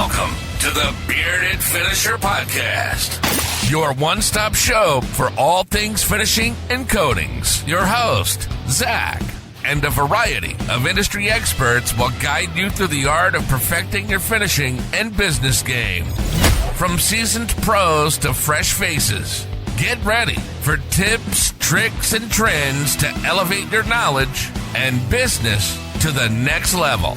Welcome to the Bearded Finisher Podcast, your one-stop show for all things finishing and coatings. Your host, Zach, and a variety of industry experts will guide you through the art of perfecting your finishing and business game. From seasoned pros to fresh faces, get ready for tips, tricks, and trends to elevate your knowledge and business to the next level.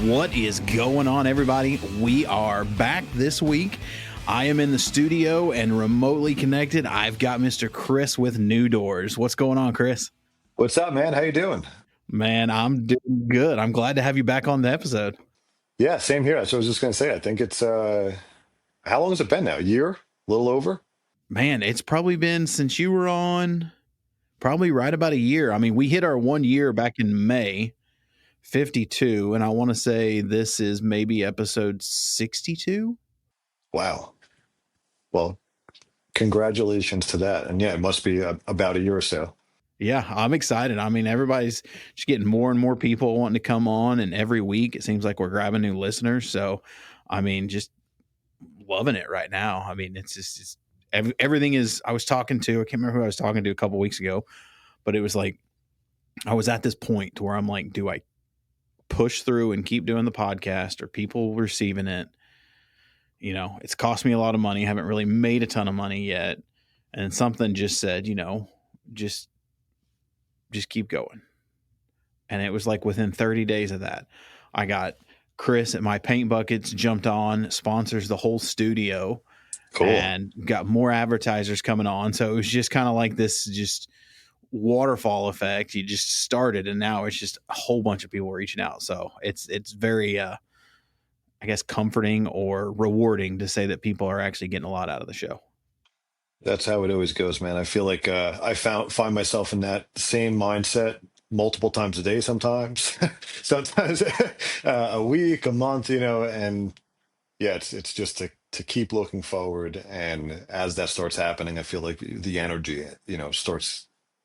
What is going on, everybody? We are back this week. I am in the studio and remotely connected. I've got Mr. Chris with Nudoors. What's going on, Chris? What's up, man? How you doing? Man, I'm doing good. I'm glad to have you back on the episode. Yeah, same here. That's what I was just going to say. I think it's, how long has it been now? A year? A little over? Man, it's probably been since you were on, probably right about a year. I mean, we hit our 1 year back in May. 52, and I want to say this is maybe episode 62. Wow. Well, congratulations to that. And yeah, it must be about a year or so. Yeah, I'm excited. I mean, everybody's just getting more and more people wanting to come on, and every week it seems like we're grabbing new listeners. So, I mean, just loving it right now. I mean, everything is. I can't remember who I was talking to a couple weeks ago, but it was like I was at this point to where I'm like, do I push through and keep doing the podcast, or people receiving it? You know, it's cost me a lot of money. I haven't really made a ton of money yet. And something just said, you know, just keep going. And it was like within 30 days of that, I got Chris at My Paint Buckets jumped on, sponsors the whole studio. Cool. And got more advertisers coming on. So it was just kind of like this just waterfall effect. You just started, and now it's just a whole bunch of people reaching out. So it's very I guess comforting or rewarding to say that people are actually getting a lot out of the show. That's how it always goes, man. I feel like I find myself in that same mindset multiple times a day sometimes. Sometimes a week, a month, you know, and yeah, it's just to keep looking forward. And as that starts happening, I feel like the energy, you know,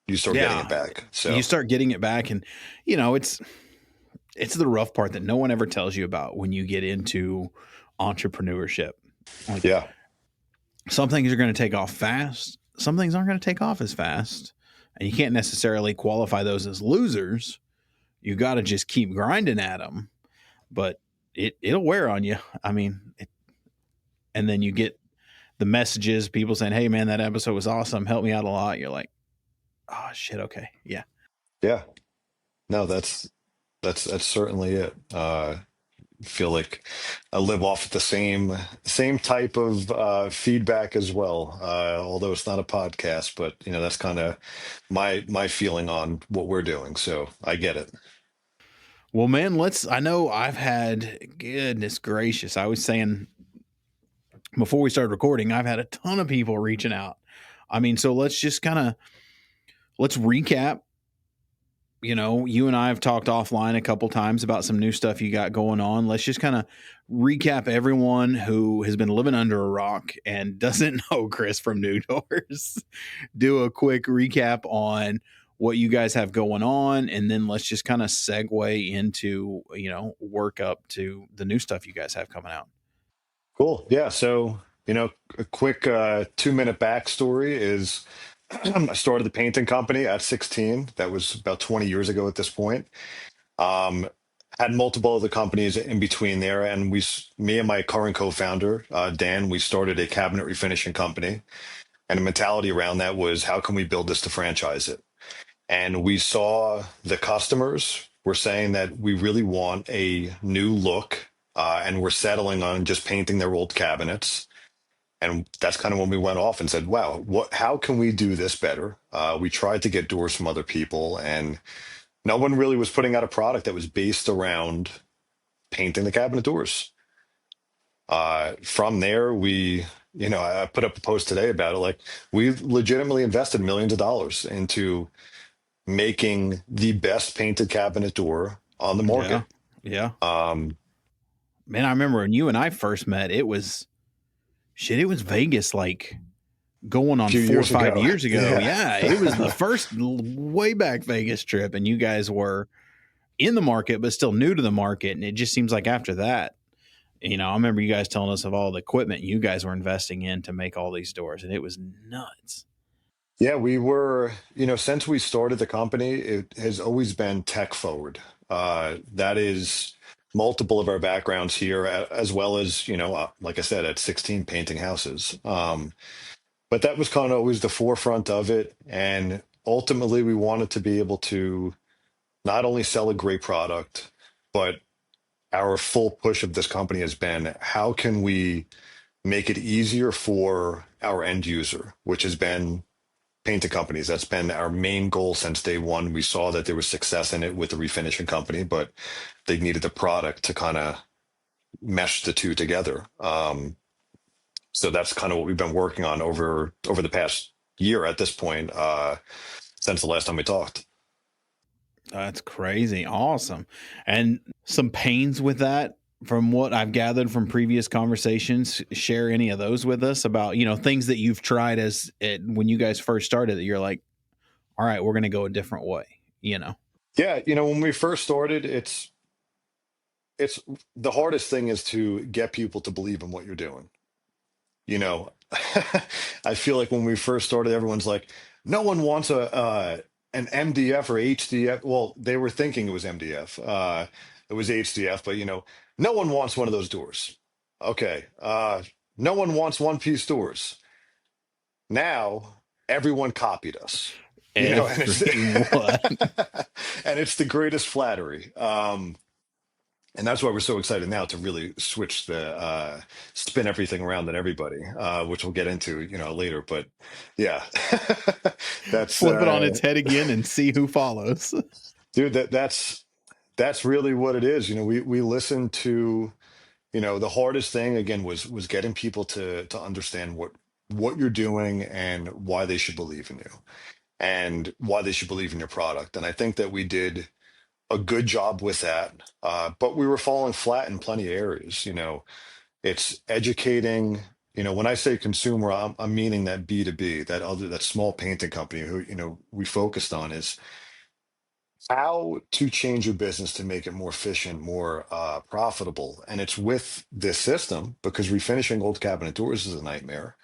you start getting it back. So you start getting it back, and you know, it's the rough part that no one ever tells you about when you get into entrepreneurship. Like, yeah, some things are going to take off fast. Some things aren't going to take off as fast, and you can't necessarily qualify those as losers. You got to just keep grinding at them, but it'll wear on you. I mean, and then you get the messages, people saying, "Hey man, that episode was awesome. Helped me out a lot." You're like, "Oh shit. Okay. Yeah. yeah. No, that's certainly it. Feel like I live off the same type of feedback as well. Although it's not a podcast, but you know, that's kind of my feeling on what we're doing. So I get it. Well, man, I know I've had, goodness gracious, I was saying before we started recording, I've had a ton of people reaching out. I mean, so let's recap. You know, you and I have talked offline a couple times about some new stuff you got going on. Let's just kind of recap everyone who has been living under a rock and doesn't know Chris from Nudoors. Do a quick recap on what you guys have going on, and then let's just kind of segue into, you know, work up to the new stuff you guys have coming out. Cool. Yeah. So, you know, a quick 2-minute backstory is I started the painting company at 16. That was about 20 years ago at this point. Um, had multiple other companies in between there. And me and my current co-founder, Dan, we started a cabinet refinishing company. And the mentality around that was, how can we build this to franchise it? And we saw the customers were saying that we really want a new look, and we're settling on just painting their old cabinets. And that's kind of when we went off and said, wow, how can we do this better? We tried to get doors from other people, and no one really was putting out a product that was based around painting the cabinet doors. From there, I put up a post today about it. Like, we've legitimately invested millions of dollars into making the best painted cabinet door on the market. Yeah. Man, I remember when you and I first met, it was Vegas, like going on 4 or 5 years ago. Yeah. It was the first way back Vegas trip, and you guys were in the market, but still new to the market. And it just seems like after that, I remember you guys telling us of all the equipment you guys were investing in to make all these doors, and it was nuts. Yeah, we were, since we started the company, it has always been tech forward. That is multiple of our backgrounds here, as well as, like I said, at 16 painting houses. But that was kind of always the forefront of it. And ultimately, we wanted to be able to not only sell a great product, but our full push of this company has been how can we make it easier for our end user, which has been painting companies. That's been our main goal since day one. We saw that there was success in it with the refinishing company, but they needed the product to kind of mesh the two together. So that's kind of what we've been working on over the past year at this point, since the last time we talked. That's crazy. Awesome. And some pains with that from what I've gathered from previous conversations. Share any of those with us about, things that you've tried when you guys first started that you're like, all right, we're going to go a different way. Yeah, when we first started, it's the hardest thing is to get people to believe in what you're doing. you know I feel like when we first started, everyone's like, no one wants an MDF or HDF. Well, they were thinking it was MDF. It was HDF, but no one wants one of those doors. Okay. No one wants one piece doors. Now everyone copied us, and it's Everyone. and it's the greatest flattery. And that's why we're so excited now to really switch the spin everything around on everybody, which we'll get into, later. But yeah, that's Flip it on its head again and see who follows. dude. That's really what it is. We listen to, the hardest thing again was getting people to understand what you're doing and why they should believe in you and why they should believe in your product. And I think that we did a good job with that. But we were falling flat in plenty of areas. It's educating. When I say consumer, I'm meaning that B2B, that small painting company who, we focused on is how to change your business to make it more efficient, more profitable. And it's with this system because refinishing old cabinet doors is a nightmare.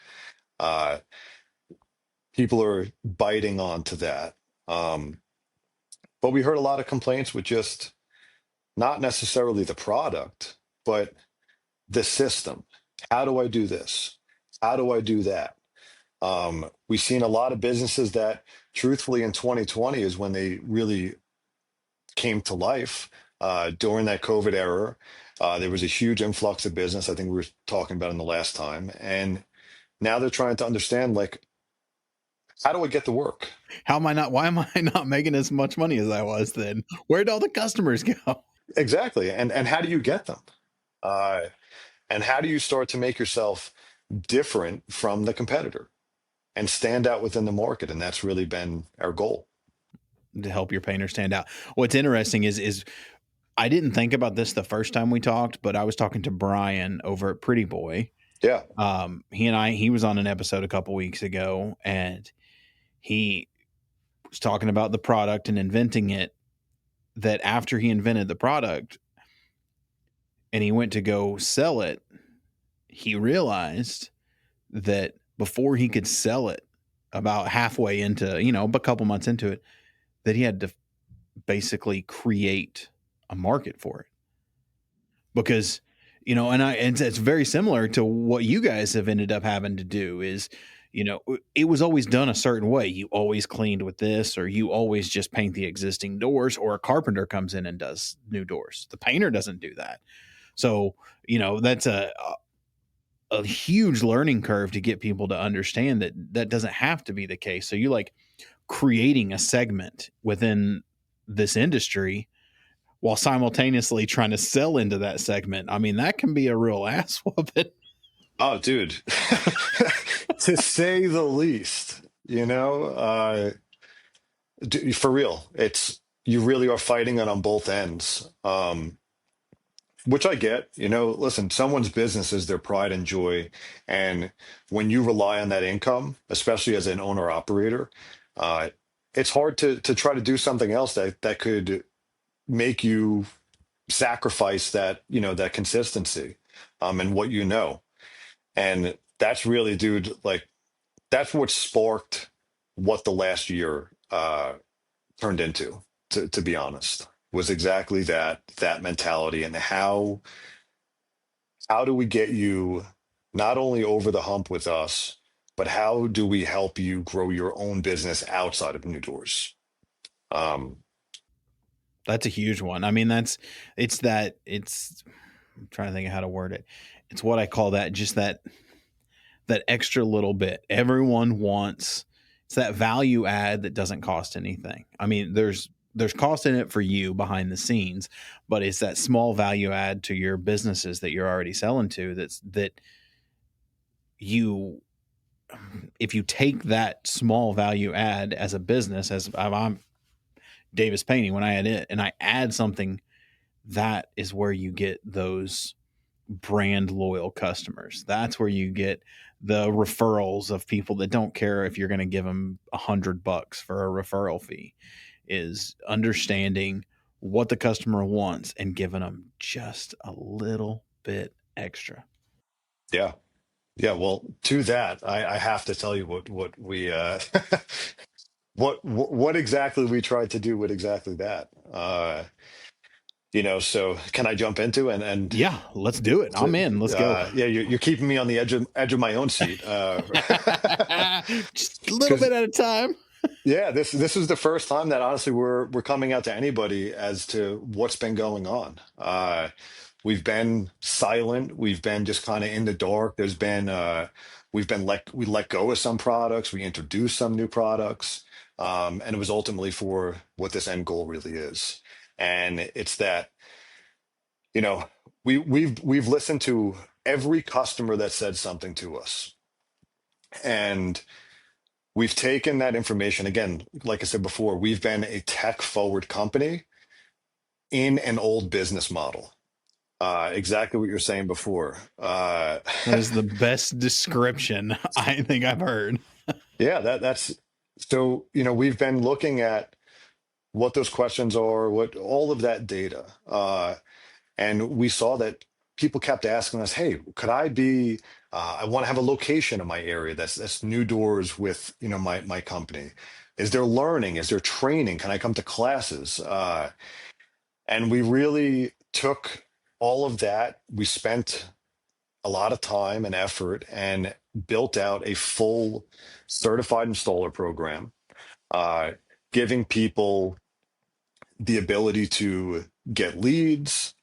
Uh, People are biting onto that. Um, but we heard a lot of complaints with just not necessarily the product, but the system. How do I do this? How do I do that? We've seen a lot of businesses that, truthfully, in 2020 is when they really came to life. During that COVID era, there was a huge influx of business. I think we were talking about in the last time. And now they're trying to understand, like, how do I get to work? Why am I not making as much money as I was then? Where'd all the customers go? Exactly. And how do you get them? Uh, and how do you start to make yourself different from the competitor and stand out within the market? And that's really been our goal. To help your painter stand out. What's interesting is I didn't think about this the first time we talked, but I was talking to Brian over at Pretty Boy. Yeah. He was on an episode a couple weeks ago, and he was talking about the product and inventing it. That after he invented the product and he went to go sell it, he realized that before he could sell it, about halfway into, a couple months into it, that he had to basically create a market for it. Because, and it's very similar to what you guys have ended up having to do is, it was always done a certain way. You always cleaned with this, or you always just paint the existing doors, or a carpenter comes in and does new doors. The painter doesn't do that. So, that's a huge learning curve to get people to understand that that doesn't have to be the case. So you like creating a segment within this industry while simultaneously trying to sell into that segment. I mean, that can be a real ass whooping. Oh, dude, to say the least, for real, you really are fighting it on both ends. Which I get, listen, someone's business is their pride and joy. And when you rely on that income, especially as an owner operator, it's hard to try to do something else that could make you sacrifice that, that consistency, and what and that's really, dude, like that's what sparked what the last year turned into, to be honest, was exactly that mentality. And how do we get you not only over the hump with us, but how do we help you grow your own business outside of New Doors? um That's a huge one. I mean, it's I'm trying to think of how to word it. It's what I call that, just that extra little bit. Everyone wants, it's that value add that doesn't cost anything. I mean, there's cost in it for you behind the scenes, but it's that small value add to your businesses that you're already selling to, that you, if you take that small value add as a business, as I'm Davis Painting, when I add it and I add something, that is where you get those brand loyal customers. That's where you get the referrals of people that don't care if you're going to give them $100 for a referral fee, is understanding what the customer wants and giving them just a little bit extra. yeah. Yeah, well, to that, I have to tell you what we what exactly we tried to do with exactly that. So can I jump into and Yeah, let's do it. I'm in. Let's go. yeah, you're keeping me on the edge of my own seat. Just a little Because bit at a time. yeah, this is the first time that honestly we're coming out to anybody as to what's been going on. We've been silent. We've been just kind of in the dark. We let go of some products. We introduced some new products, and it was ultimately for what this end goal really is. And it's that, you know, we've listened to every customer that said something to us, and we've taken that information. Again, like I said before, we've been a tech forward company in an old business model. Exactly what you're saying before. That is the best description I think I've heard. Yeah, that's so, we've been looking at what those questions are, what all of that data. And we saw that people kept asking us, hey, could I be, I want to have a location in my area that's New Doors with, my company. Is there learning? Is there training? Can I come to classes? And we really took all of that. We spent a lot of time and effort and built out a full certified installer program, uh, giving people the ability to get leads,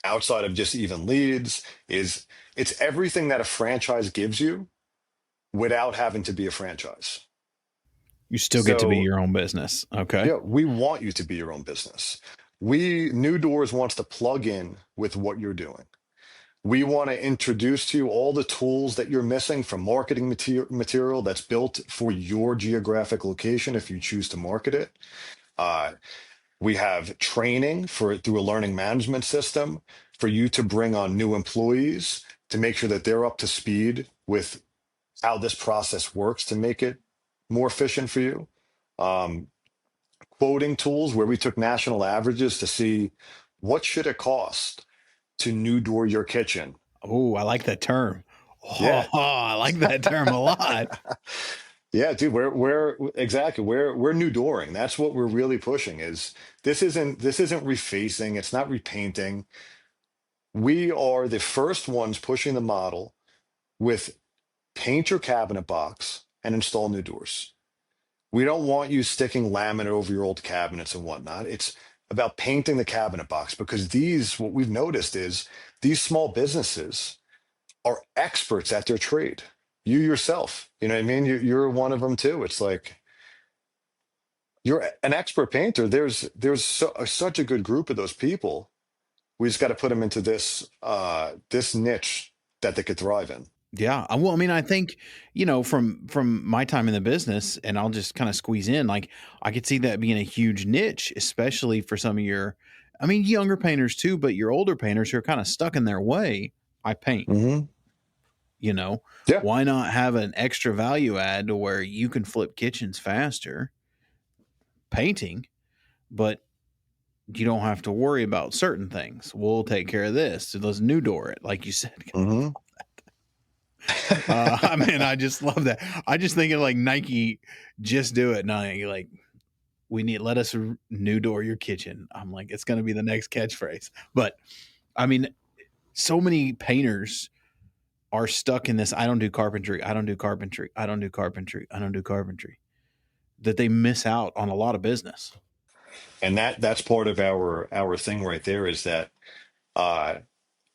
outside of just even leads. It's everything that a franchise gives you without having to be a franchise. You still get to be So your own business. Okay. yeah, we want you to be your own business. New Doors wants to plug in with what you're doing. We want to introduce to you all the tools that you're missing from marketing material that's built for your geographic location if you choose to market it. Uh, we have training through a learning management system for you to bring on new employees to make sure that they're up to speed with how this process works to make it more efficient for you. Um, Quoting tools where we took national averages to see what should it cost to new door your kitchen. Oh, I like that term. Oh, Yeah. I like that term a lot. Yeah, dude, we're exactly, we're new dooring. That's what we're really pushing. Is this isn't refacing, it's not repainting. We are the first ones pushing the model with paint your cabinet box and install new doors. We don't want you sticking laminate over your old cabinets and whatnot. It's about painting the cabinet box, because what we've noticed is these small businesses are experts at their trade. You yourself, you know what I mean? You're one of them too. It's like you're an expert painter. There's such a good group of those people. We just got to put them into this niche that they could thrive in. Yeah. Well, I mean, I think, from my time in the business, and I'll just kind of squeeze in, like, I could see that being a huge niche, especially for some of your, I mean, younger painters too, but your older painters who are kind of stuck in their way. I paint, Hmm. you know, Yeah. why not have an extra value add to where you can flip kitchens faster painting, but you don't have to worry about certain things. We'll take care of this. So let's new door it, like you said. Hmm. I mean, I just love that. I just think of like Nike, just do it. Now you're like, let us new door your kitchen. I'm like, it's going to be the next catchphrase. But I mean, so many painters are stuck in this. I don't do carpentry. I don't do carpentry. I don't do carpentry. I don't do carpentry. That they miss out on a lot of business. And that's part of our thing right there is that uh,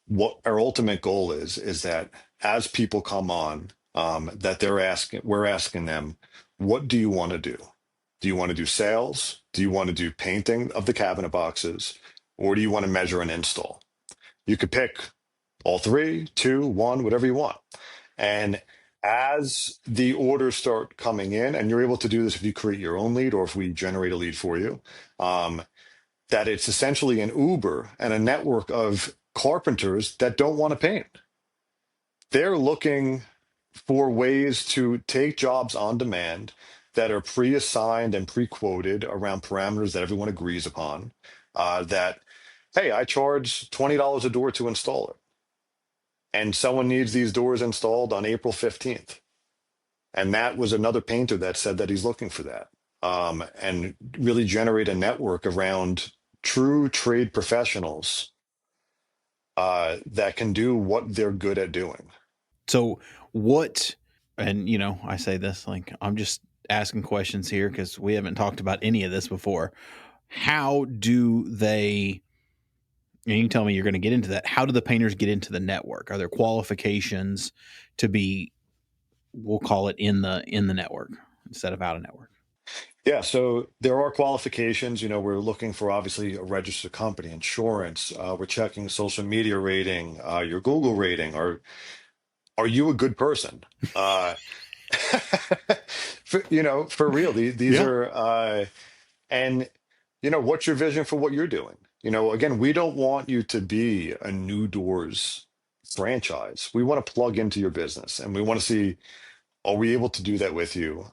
what our ultimate goal is that as people come on, that we're asking them, what do you want to do? Do you want to do sales? Do you want to do painting of the cabinet boxes? Or do you want to measure and install? You could pick all three, two, one, whatever you want. And as the orders start coming in, and you're able to do this if you create your own lead or if we generate a lead for you, that it's essentially an Uber and a network of carpenters that don't want to paint. They're looking for ways to take jobs on demand that are pre-assigned and pre-quoted around parameters that everyone agrees upon. That, hey, I charge $20 a door to install it, and someone needs these doors installed on April 15th. And that was another painter that said that he's looking for that, and really generate a network around true trade professionals that can do what they're good at doing. So what, and you know, I say this like I'm just asking questions here because we haven't talked about any of this before. How do they, and you tell me you're going to get into that. How do the painters get into the network? Are there qualifications to be, we'll call it in the network instead of out of network? Yeah, so there are qualifications. We're looking for obviously a registered company, insurance. We're checking social media rating, your Google rating. Are you a good person? Uh, for real, these Yeah. are, and what's your vision for what you're doing? Again, we don't want you to be a New Doors franchise. We want to plug into your business, and we want to see, are we able to do that with you?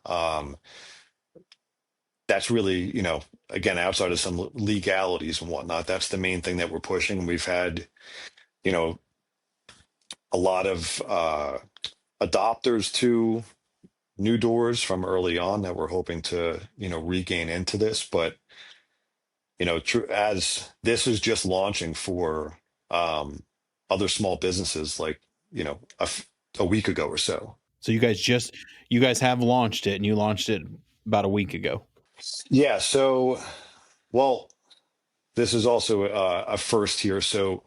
That's really, again, outside of some legalities and whatnot, that's the main thing that we're pushing. We've had, you know, a lot of adopters to New Doors from early on that we're hoping to, regain into this. But, as this is just launching for other small businesses, like, a week ago or so. So you guys have launched it, and you launched it about a week ago. Yeah. So, well, this is also a first here. So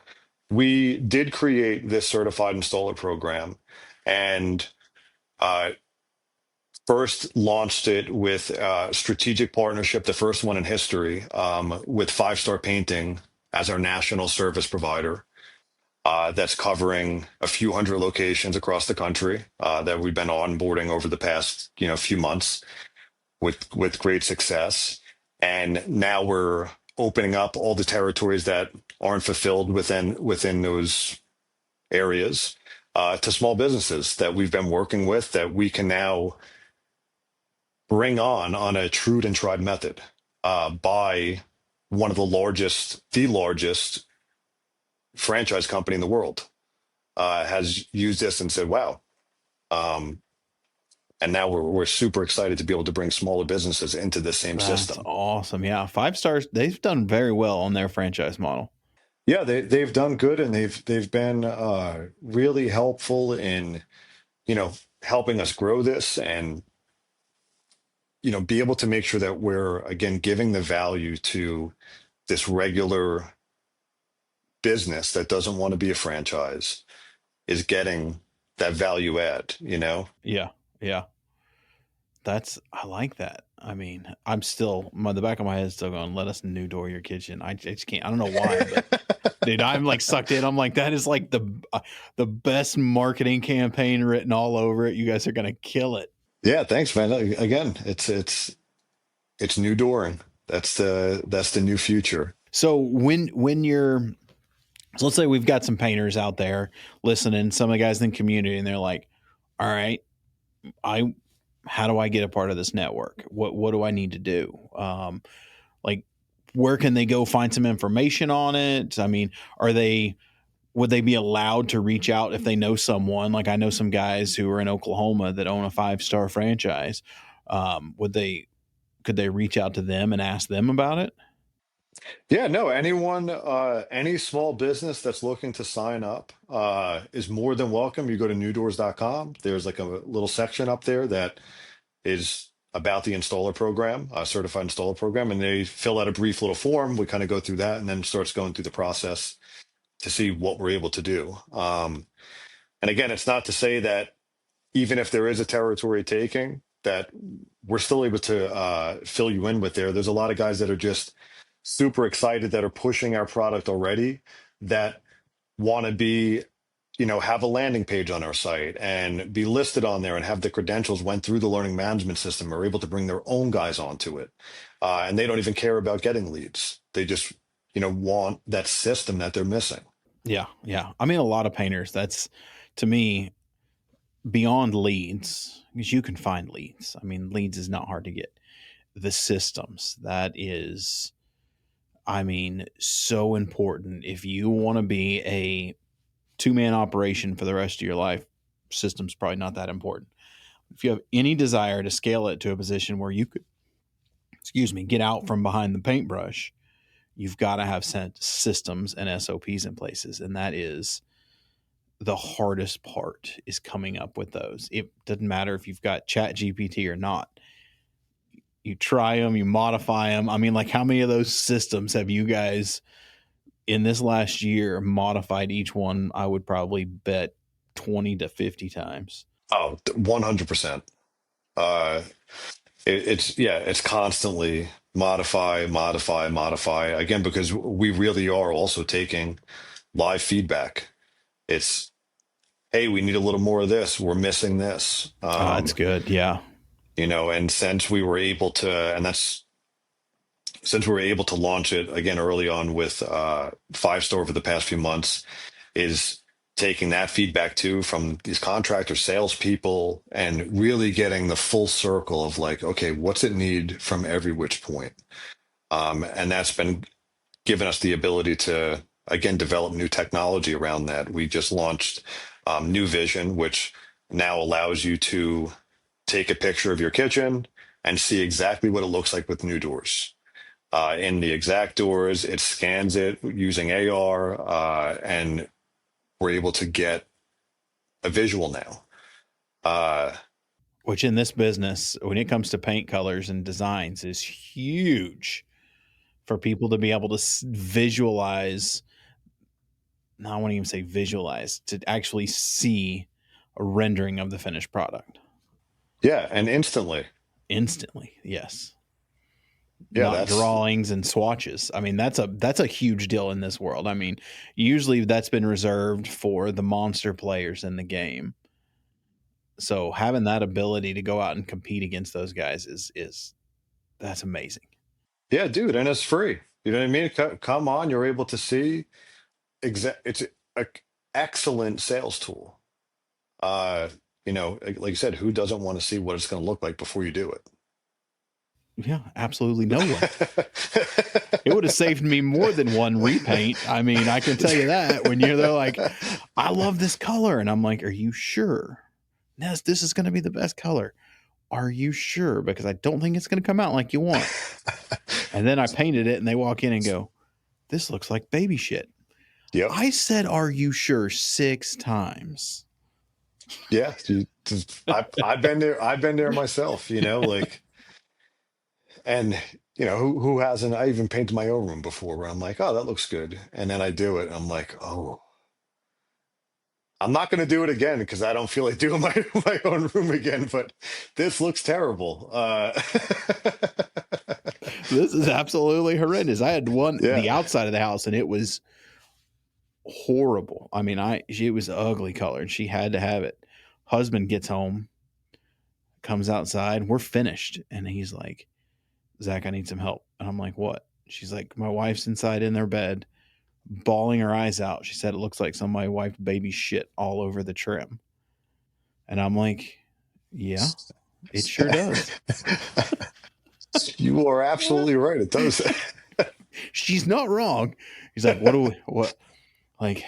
we did create this certified installer program, and uh, first launched it with strategic partnership, the first one in history, with Five Star Painting as our national service provider. That's covering a few hundred locations across the country that we've been onboarding over the past few months with great success. And now we're opening up all the territories that aren't fulfilled within those areas to small businesses that we've been working with that we can now bring on a true and tried method by one of the largest franchise company in the world has used this and said, wow. And now we're super excited to be able to bring smaller businesses into the same That's system. awesome. Yeah, Five Stars. They've done very well on their franchise model. Yeah, they've done good, and they've been really helpful in helping us grow this, and be able to make sure that we're again giving the value to this regular business that doesn't want to be a franchise is getting that value add. Yeah, yeah. I like that. I mean, I'm still the back of my head is still going, let us new door your kitchen. I just can't. I don't know why, but dude, I'm like sucked in. I'm like, that is like the best marketing campaign written all over it. You guys are gonna kill it. Yeah, thanks, man. Again, it's new dooring. That's the new future. So when you're, so let's say we've got some painters out there listening, some of the guys in the community, and they're like, all right, I how do I get a part of this network? What do I need to do? Like, where can they go find some information on it? I mean, would they be allowed to reach out if they know someone? Like I know some guys who are in Oklahoma that own a 5-star franchise. Could they reach out to them and ask them about it? Yeah, no, anyone, any small business that's looking to sign up is more than welcome. You go to newdoors.com. There's like a little section up there that is about the installer program, certified installer program, and they fill out a brief little form. We kind of go through that and then starts going through the process to see what we're able to do. And again, it's not to say that even if there is a territory taking, that we're still able to fill you in with there. There's a lot of guys that are just super excited that are pushing our product already that want to be, have a landing page on our site and be listed on there and have the credentials went through the learning management system, are able to bring their own guys onto it. And they don't even care about getting leads. They just, want that system that they're missing. Yeah. Yeah. I mean, a lot of painters, that's to me beyond leads, because you can find leads. I mean, leads is not hard to get. The systems, that is, I mean, so important. If you want to be a 2-man operation for the rest of your life, system's probably not that important. If you have any desire to scale it to a position where you could, get out from behind the paintbrush, you've got to have systems and SOPs in places. And that is the hardest part, is coming up with those. It doesn't matter if you've got Chat GPT or not. You try them, you modify them. I mean, like, how many of those systems have you guys in this last year modified each one? I would probably bet 20 to 50 times. Oh, 100%. It's constantly modify again, because we really are also taking live feedback. It's, hey, we need a little more of this, we're missing this. That's good. Yeah. And since we were able to, launch it again early on with 5-star over the past few months, is taking that feedback too from these contractor salespeople and really getting the full circle of like, okay, what's it need from every which point? And that's been given us the ability to, again, develop new technology around that. We just launched New Vision, which now allows you to take a picture of your kitchen and see exactly what it looks like with Nudoors. In the exact doors, it scans it using AR, and we're able to get a visual now. Which in this business, when it comes to paint colors and designs, is huge for people to be able to visualize. No, I won't even say visualize, to actually see a rendering of the finished product. Yeah, and instantly. Yes. Yeah, Not drawings and swatches. I mean, that's a huge deal in this world. I mean, usually that's been reserved for the monster players in the game. So having that ability to go out and compete against those guys is that's amazing. Yeah, dude, and it's free. You know what I mean? Come on, you're able to see it's an excellent sales tool. Like you said, who doesn't want to see what it's going to look like before you do it? Yeah, absolutely no one. It would have saved me more than one repaint. I mean, I can tell you that. When they're like, I love this color. And I'm like, are you sure? Yes, this is going to be the best color. Are you sure? Because I don't think it's going to come out like you want. And then I painted it and they walk in and go, this looks like baby shit. Yep. I said, are you sure 6 times? Yeah. I've been there. I've been there myself, like, and who hasn't? I even painted my own room before where I'm like, oh, that looks good. And then I do it. And I'm like, oh, I'm not going to do it again because I don't feel like doing my own room again, but this looks terrible. This is absolutely horrendous. I had the outside of the house and it was horrible. I mean, it was ugly color and she had to have it. Husband gets home, comes outside, we're finished. And he's like, Zach, I need some help. And I'm like, what? She's like, my wife's inside in their bed, bawling her eyes out. She said, it looks like somebody wiped baby shit all over the trim. And I'm like, yeah, it sure does. You are absolutely right. It does. She's not wrong. He's like, what, like,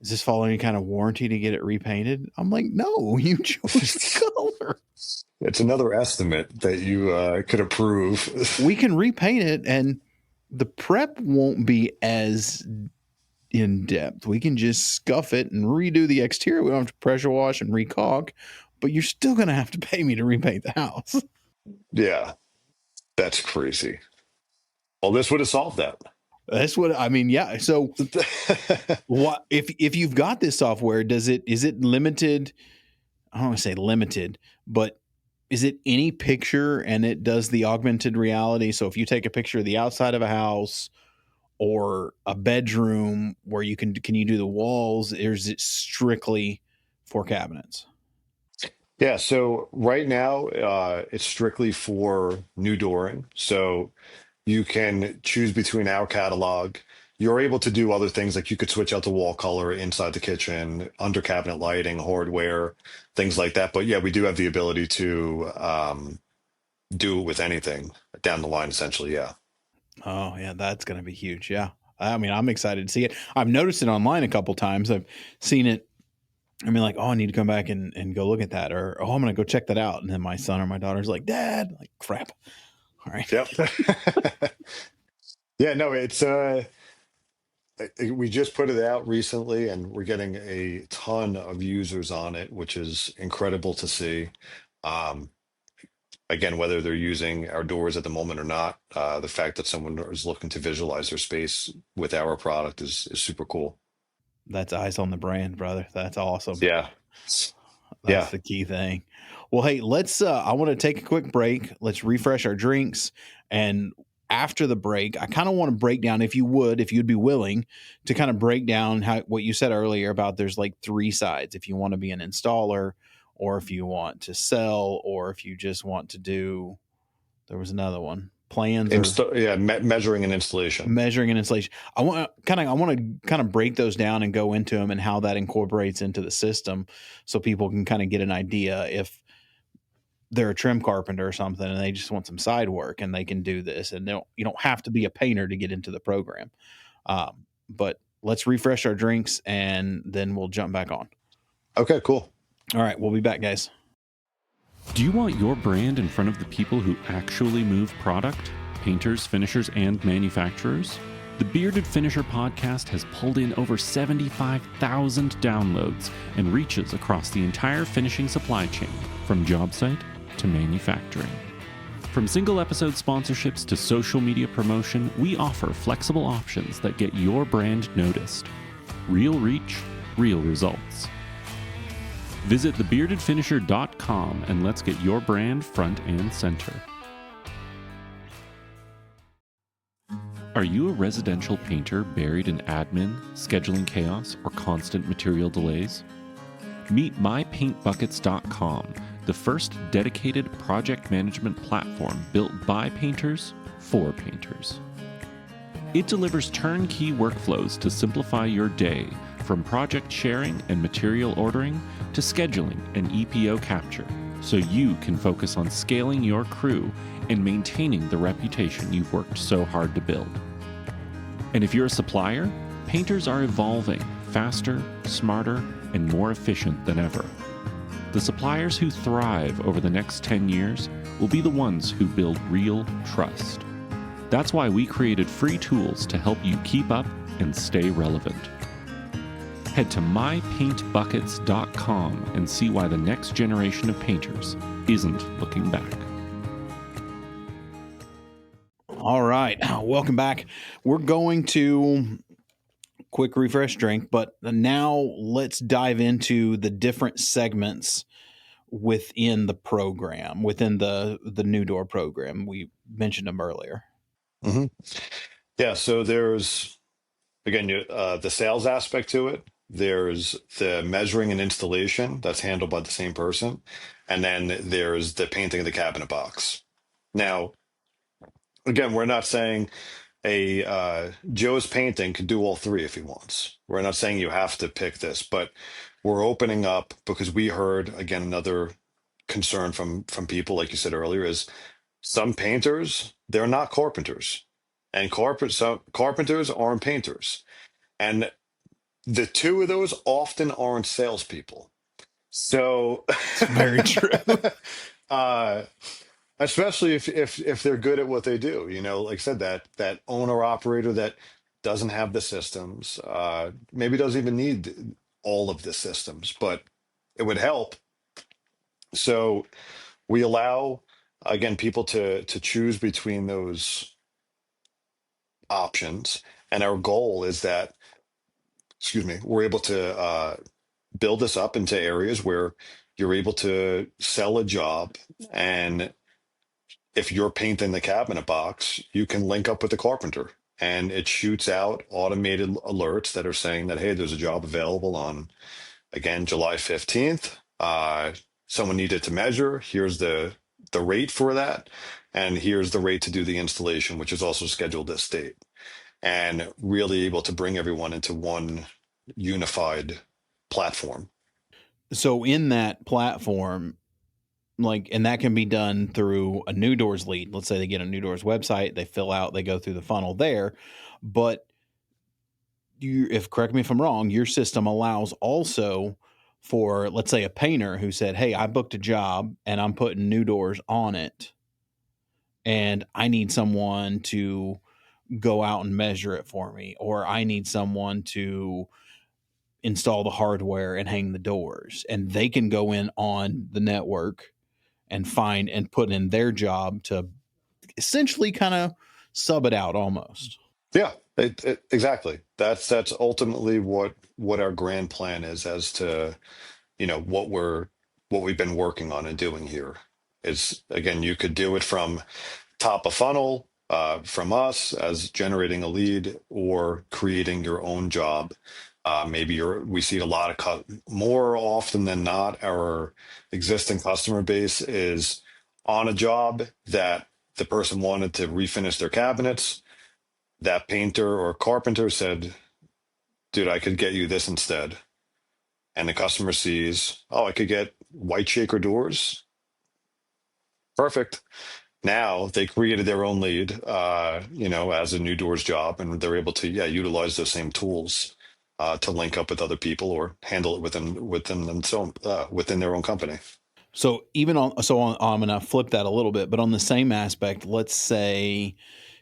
is this following any kind of warranty to get it repainted? I'm like, no, you chose the color. It's another estimate that you could approve. We can repaint it, and the prep won't be as in depth. We can just scuff it and redo the exterior. We don't have to pressure wash and recaulk, but you're still going to have to pay me to repaint the house. Yeah, that's crazy. Well, this would have solved that. That's what I mean. Yeah. So what if you've got this software, is it limited? I don't want to say limited, but is it any picture and it does the augmented reality? So if you take a picture of the outside of a house or a bedroom where can you do the walls, or is it strictly for cabinets? Yeah, so right now it's strictly for new dooring. So you can choose between our catalog. You're able to do other things like you could switch out the wall color inside the kitchen, under cabinet lighting, hardware, things like that. But yeah, we do have the ability to do it with anything down the line, essentially. Yeah. Oh yeah, that's going to be huge. Yeah. I mean, I'm excited to see it. I've noticed it online a couple times. I've seen it. I mean, like, oh, I need to come back and go look at that, or oh, I'm going to go check that out. And then my son or my daughter's like, Dad, like, crap. All right. Yep. Yeah, no, it's we just put it out recently and we're getting a ton of users on it, which is incredible to see. Um, Again, whether they're using our doors at the moment or not, the fact that someone is looking to visualize their space with our product is super cool. That's eyes on the brand, brother. That's awesome. Yeah. That's Yeah. the key thing. Well, hey, let's I want to take a quick break. Let's refresh our drinks, and after the break, I kind of want to break down, if you'd be willing to kind of break down how what you said earlier about there's like three sides. If you want to be an installer, or if you want to sell, or if you just want to do, there was another one, plans or Yeah, measuring and installation. measuring and installation. I want to kind of break those down and go into them and how that incorporates into the system, so people can kind of get an idea if they're a trim carpenter or something and they just want some side work and they can do this, and you don't have to be a painter to get into the program. But let's refresh our drinks and then we'll jump back on. Okay, cool. All right, we'll be back, guys. Do you want your brand in front of the people who actually move product? Painters, finishers, and manufacturers? The Bearded Finisher podcast has pulled in over 75,000 downloads and reaches across the entire finishing supply chain, from job site to manufacturing. From single episode sponsorships to social media promotion, we offer flexible options that get your brand noticed. Real reach, real results. Visit thebeardedfinisher.com and let's get your brand front and center. Are you a residential painter buried in admin, scheduling chaos, or constant material delays? Meet mypaintbuckets.com, the first dedicated project management platform built by painters for painters. It delivers turnkey workflows to simplify your day, from project sharing and material ordering to scheduling and EPO capture, so you can focus on scaling your crew and maintaining the reputation you've worked so hard to build. And if you're a supplier, painters are evolving faster, smarter, and more efficient than ever. The suppliers who thrive over the next 10 years will be the ones who build real trust. That's why we created free tools to help you keep up and stay relevant. Head to mypaintbuckets.com and see why the next generation of painters isn't looking back. All right, welcome back. We're going to quick refresh drink, but now let's dive into the different segments within the program, within the New Door program. We mentioned them earlier. Hmm. Yeah, so there's, again, the sales aspect to it. There's the measuring and installation that's handled by the same person. And then there's the painting of the cabinet box. Now, again, we're not saying Joe's painting could do all three if he wants. We're not saying you have to pick this, but we're opening up because we heard, again, another concern from people, like you said earlier, is some painters, they're not carpenters. and carpenters aren't painters. And the two of those often aren't salespeople. So, It's very true. uh, especially if they're good at what they do, like I said, that owner operator that doesn't have the systems, maybe doesn't even need all of the systems, but it would help. So we allow, again, people to choose between those options, and our goal is that, excuse me, we're able to build this up into areas where you're able to sell a job, and if you're painting the cabinet box, you can link up with the carpenter, and it shoots out automated alerts that are saying that, hey, there's a job available on, again, July 15th. Someone needed to measure. Here's the rate for that, and here's the rate to do the installation, which is also scheduled this date, and really able to bring everyone into one unified platform. So in that platform, like, and that can be done through a Nudoors lead. Let's say they get a Nudoors website, they fill out, they go through the funnel there. But if correct me if I'm wrong, your system allows also for, let's say, a painter who said, "Hey, I booked a job and I'm putting Nudoors on it, and I need someone to go out and measure it for me, or I need someone to install the hardware and hang the doors," and they can go in on the network and find and put in their job to essentially kind of sub it out almost. Yeah, exactly. That's ultimately what our grand plan is, as to what we've been working on and doing here. Is, again, you could do it from top of funnel, from us as generating a lead, or creating your own job. Maybe we see a lot of more often than not, our existing customer base is on a job that the person wanted to refinish their cabinets. That painter or carpenter said, dude, I could get you this instead. And the customer sees, oh, I could get white shaker doors. Perfect. Now they created their own lead, as a Nudoors job, and they're able to, yeah, utilize those same tools to link up with other people, or handle it within them, so within their own company. So even I'm going to flip that a little bit, but on the same aspect, let's say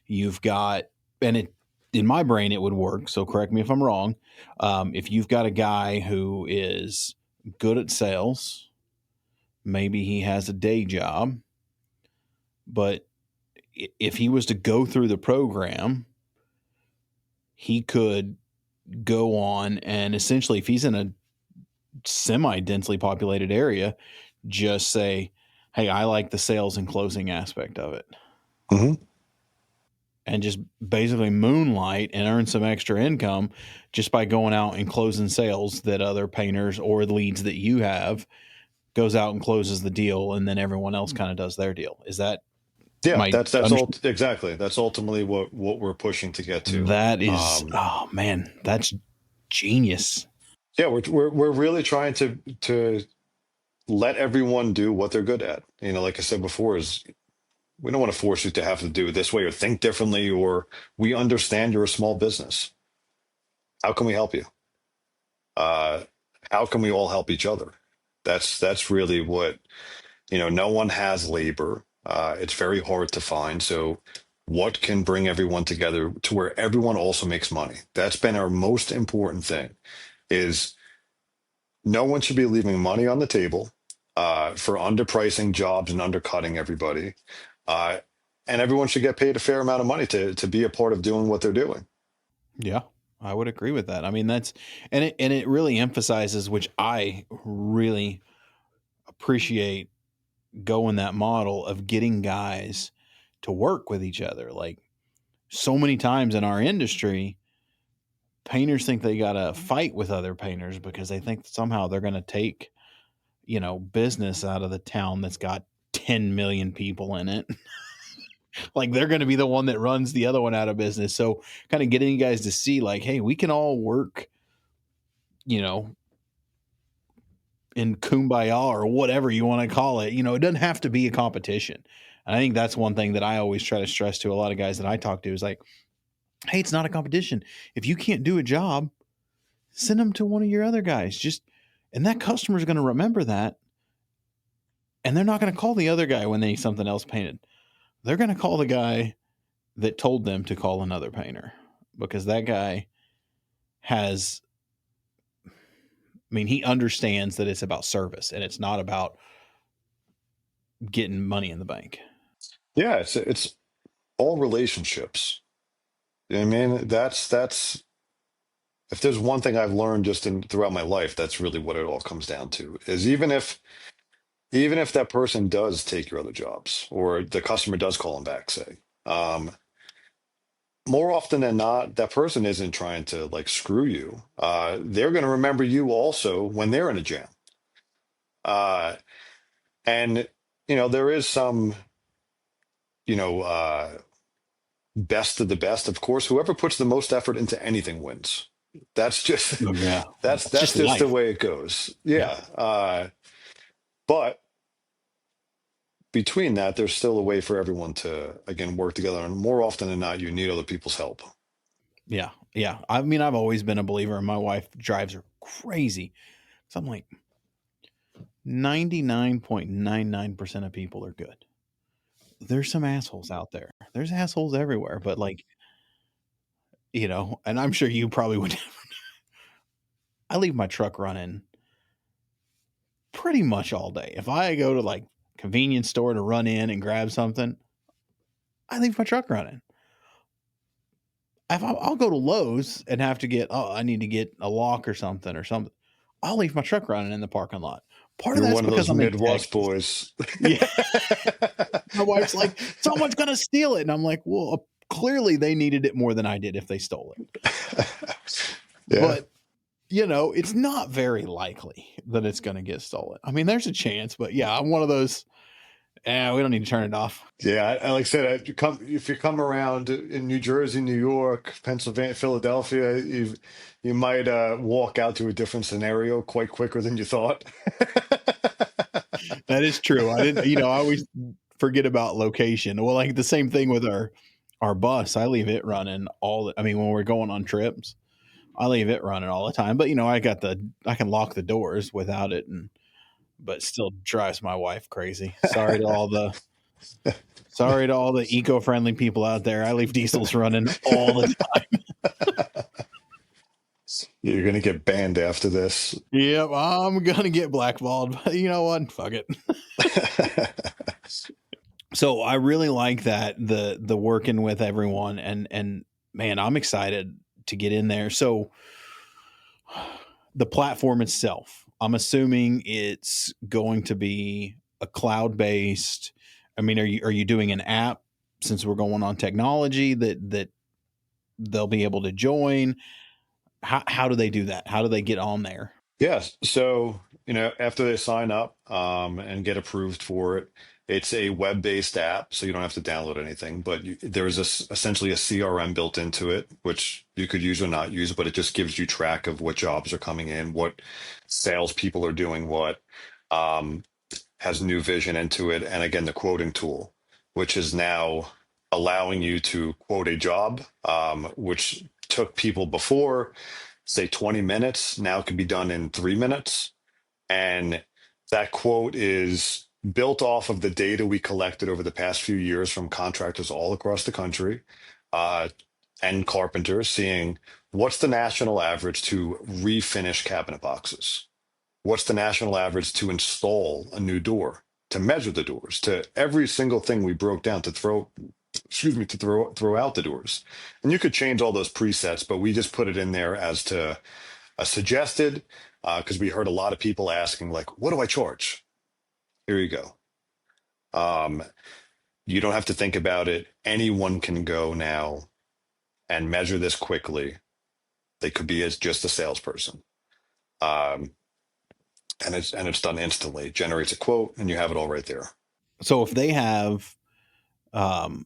you've got, and it, in my brain, it would work. So correct me if I'm wrong. If you've got a guy who is good at sales, maybe he has a day job, but if he was to go through the program, he could go on and essentially, if he's in a semi densely populated area, just say, "Hey, I like the sales and closing aspect of it." Mm-hmm. And just basically moonlight and earn some extra income just by going out and closing sales that other painters or leads that you have goes out and closes the deal, and then everyone else kind of does their deal. Is that Yeah, my that's all exactly. That's ultimately what we're pushing to get to. That is, oh man, that's genius. Yeah, we're really trying to let everyone do what they're good at. Like I said before, is we don't want to force you to have to do it this way or think differently, or we understand you're a small business. How can we help you? Uh, how can we all help each other? That's really what, no one has labor. It's very hard to find. So what can bring everyone together to where everyone also makes money? That's been our most important thing, is no one should be leaving money on the table for underpricing jobs and undercutting everybody. Uh, and everyone should get paid a fair amount of money to be a part of doing what they're doing. Yeah, I would agree with that. I mean, that's, and it really emphasizes, which I really appreciate, going that model of getting guys to work with each other. Like, so many times in our industry, painters think they got to fight with other painters because they think somehow they're going to take, business out of the town that's got 10 million people in it. Like, they're going to be the one that runs the other one out of business. So kind of getting you guys to see, like, hey, we can all work, in kumbaya or whatever you want to call it. It doesn't have to be a competition. And I think that's one thing that I always try to stress to a lot of guys that I talk to is like, hey, it's not a competition. If you can't do a job, send them to one of your other guys. And that customer is going to remember that. And they're not going to call the other guy when they need something else painted. They're going to call the guy that told them to call another painter, because that guy has, he understands that it's about service and it's not about getting money in the bank. Yeah, it's all relationships. You know what I mean? That's if there's one thing I've learned just throughout my life, that's really what it all comes down to. Is even if that person does take your other jobs or the customer does call them back, say, more often than not, that person isn't trying to like screw you. They're going to remember you also when they're in a jam. Uh, and there is some, you know, uh, best of the best. Of course, whoever puts the most effort into anything wins. That's just Oh, yeah. that's Just just the life. way it goes. Yeah. Yeah. But between that, there's still a way for everyone to again work together. And more often than not, you need other people's help. Yeah. Yeah. I've always been a believer, and my wife drives her crazy. So I'm like, 99.99% of people are good. There's some assholes out there. There's assholes everywhere, but like, and I'm sure you probably would. I leave my truck running pretty much all day. If I go to like convenience store to run in and grab something, I leave my truck running. If I'll go to Lowe's and have to I need to get a lock or something. I'll leave my truck running in the parking lot. Part of You're that's one of because those I'm in Midwest Texas. boys. Yeah. My wife's like, someone's going to steal it. And I'm like, well, clearly they needed it more than I did if they stole it. Yeah. But, it's not very likely that it's going to get stolen. There's a chance, but yeah, I'm one of those, we don't need to turn it off. Yeah, like I said, if you come around in New Jersey, New York, Pennsylvania, Philadelphia, you might walk out to a different scenario quite quicker than you thought. That is true. I didn't, I always forget about location. Well, like the same thing with our bus. I leave it running when we're going on trips, I leave it running all the time. But I can lock the doors without it, but still drives my wife crazy. Sorry to all the eco-friendly people out there. I leave diesels running all the time. You're gonna get banned after this. Yep, I'm gonna get blackballed. But you know what? Fuck it. So I really like that the working with everyone, and man, I'm excited to get in there. So the platform itself, I'm assuming it's going to be a cloud-based. Are you doing an app, since we're going on technology that they'll be able to join? How do they do that? How do they get on there? Yes. So, after they sign up and get approved for it, it's a web-based app, so you don't have to download anything. But there's essentially a CRM built into it, which you could use or not use, but it just gives you track of what jobs are coming in, what salespeople are doing, what has new vision into it, and again, the quoting tool, which is now allowing you to quote a job, which took people before, say 20 minutes, now can be done in 3 minutes. And that quote is built off of the data we collected over the past few years from contractors all across the country uh, and carpenters, seeing what's the national average to refinish cabinet boxes? What's the national average to install a new door? To measure the doors, to every single thing we broke down to throw out the doors. And you could change all those presets, but we just put it in there as to a suggested, because we heard a lot of people asking, like, what do I charge? Here you go. You don't have to think about it. Anyone can go now and measure this quickly. They could be as just a salesperson. Um, and it's done instantly. It generates a quote, and you have it all right there. So if they have an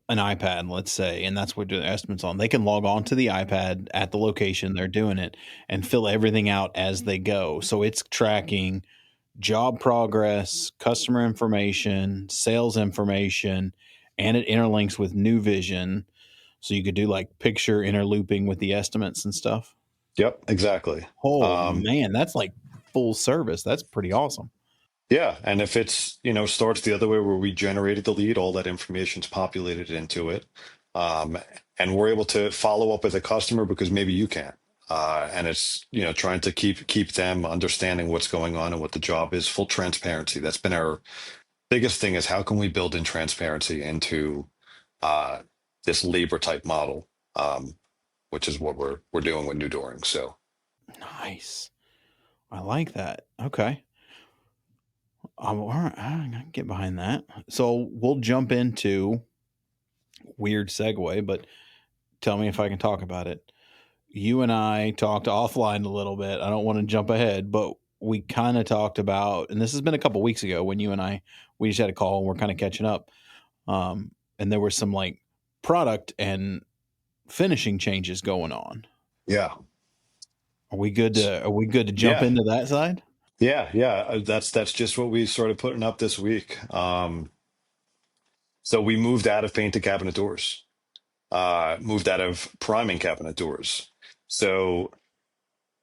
iPad, let's say, and that's what doing estimates on, they can log on to the iPad at the location they're doing it and fill everything out as they go. So it's tracking job progress, customer information, sales information, and it interlinks with New Vision. So you could do like picture interlooping with the estimates and stuff. Yep, exactly. Oh Um, man, that's like full service. That's pretty awesome. yeah, and if it's, starts the other way where we generated the lead, all that information's populated into it, um, and we're able to follow up with a customer because maybe you can't. And it's, trying to keep them understanding what's going on and what the job is, full transparency. That's been our biggest thing, is how can we build in transparency into uh, this labor type model, which is what we're doing with New Dooring. So Nice. I like that. Okay. All right. I'm going to get behind that. So we'll jump into weird segue, but tell me if I can talk about it. You and I talked offline a little bit. I don't want to jump ahead, but we kind of talked about, and this has been a couple weeks ago when you and I, we just had a call and we're kind of catching up. And there were some like product and finishing changes going on. yeah, Are we good to jump yeah. into that side? Yeah. That's just what we started putting up this week. So we moved out of painted cabinet doors, moved out of priming cabinet doors. So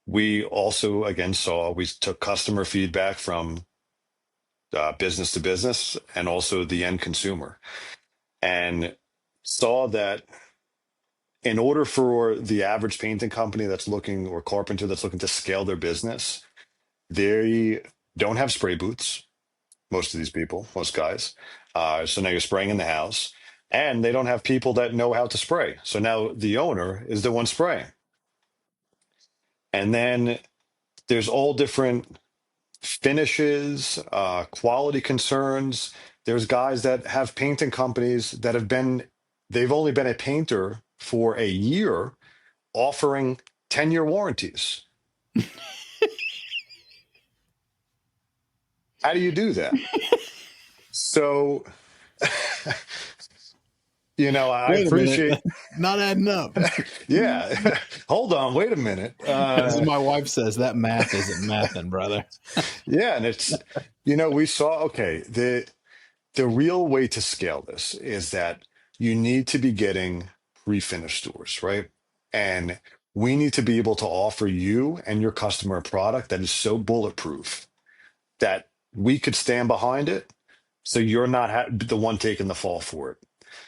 we also, again, we took customer feedback from business to business and also the end consumer, and saw that in order for the average painting company that's looking, or carpenter that's looking to scale their business, they don't have spray booths. Most of these people, most guys. So now you're spraying in the house, and they don't have people that know how to spray. So now the owner is the one spraying. And then there's all different finishes, quality concerns. There's guys that have painting companies that they've only been a painter for a year, offering 10-year warranties. How do you do that? So, I Wait a minute. appreciate. Not adding up. Yeah. Hold on. Wait a minute. As my wife says, that math isn't mathing, brother. Yeah. And it's, we saw, okay, the real way to scale this is that you need to be getting refinished stores, right? And we need to be able to offer you and your customer a product that is so bulletproof that we could stand behind it. So you're not the one taking the fall for it.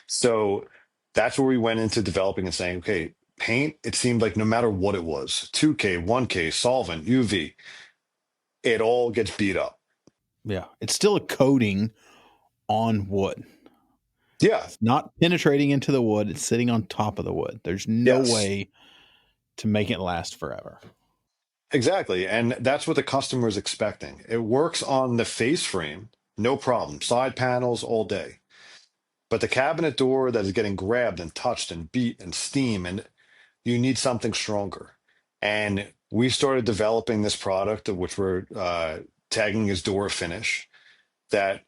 So that's where we went into developing and saying, okay, paint, it seemed like no matter what it was, 2K, 1K, solvent, UV, it all gets beat up. Yeah. It's still a coating on wood. Yeah. It's not penetrating into the wood. It's sitting on top of the wood. There's no Yes. way to make it last forever. Exactly. And that's what the customer is expecting. It works on the face frame, no problem. Side panels all day. But the cabinet door that is getting grabbed and touched and beat and steam, and you need something stronger. And we started developing this product, which we're tagging as door finish, that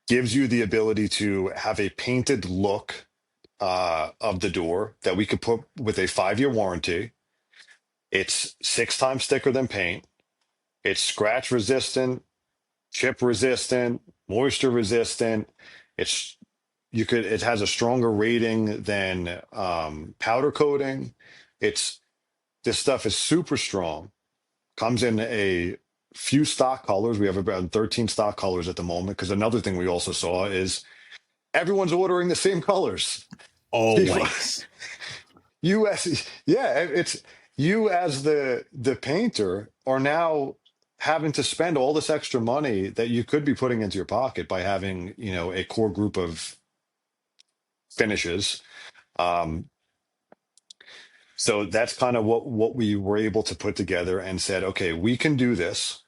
gives you the ability to have a painted look of the door that we could put with a 5-year warranty. It's 6 times thicker than paint. It's scratch resistant, chip resistant, moisture resistant. It has a stronger rating than powder coating. This stuff is super strong. Comes in a few stock colors. We have about 13 stock colors at the moment. Because another thing we also saw is everyone's ordering the same colors. Always. It's you as the painter are now having to spend all this extra money that you could be putting into your pocket by having, a core group of finishes. Um, so that's kind of what we were able to put together and said, okay, we can do this.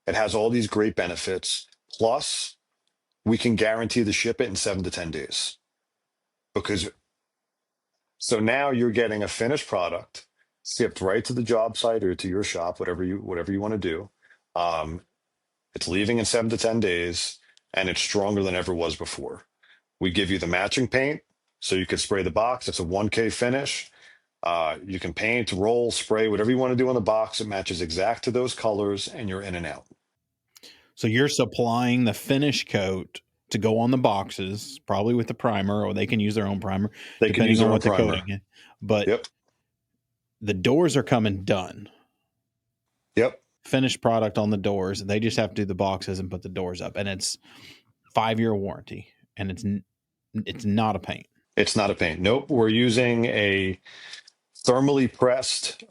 It has all these great benefits. Plus, we can guarantee to ship it in 7 to 10 days. So now you're getting a finished product shipped right to the job site or to your shop, whatever you want to do. Um, it's leaving in 7 to 10 days, and it's stronger than ever was before. We give you the matching paint, so you could spray the box. It's a 1K finish. You can paint, roll, spray, whatever you want to do on the box. It matches exact to those colors, and you're in and out. So you're supplying the finish coat to go on the boxes, probably with the primer, or they can use their own primer, They can use depending their on own what the primer. coating is. But Yep. the doors are coming done. Yep. Finished product on the doors. They just have to do the boxes and put the doors up. And it's 5-year warranty. And it's not a paint. It's not a paint. Nope. We're using a thermally pressed,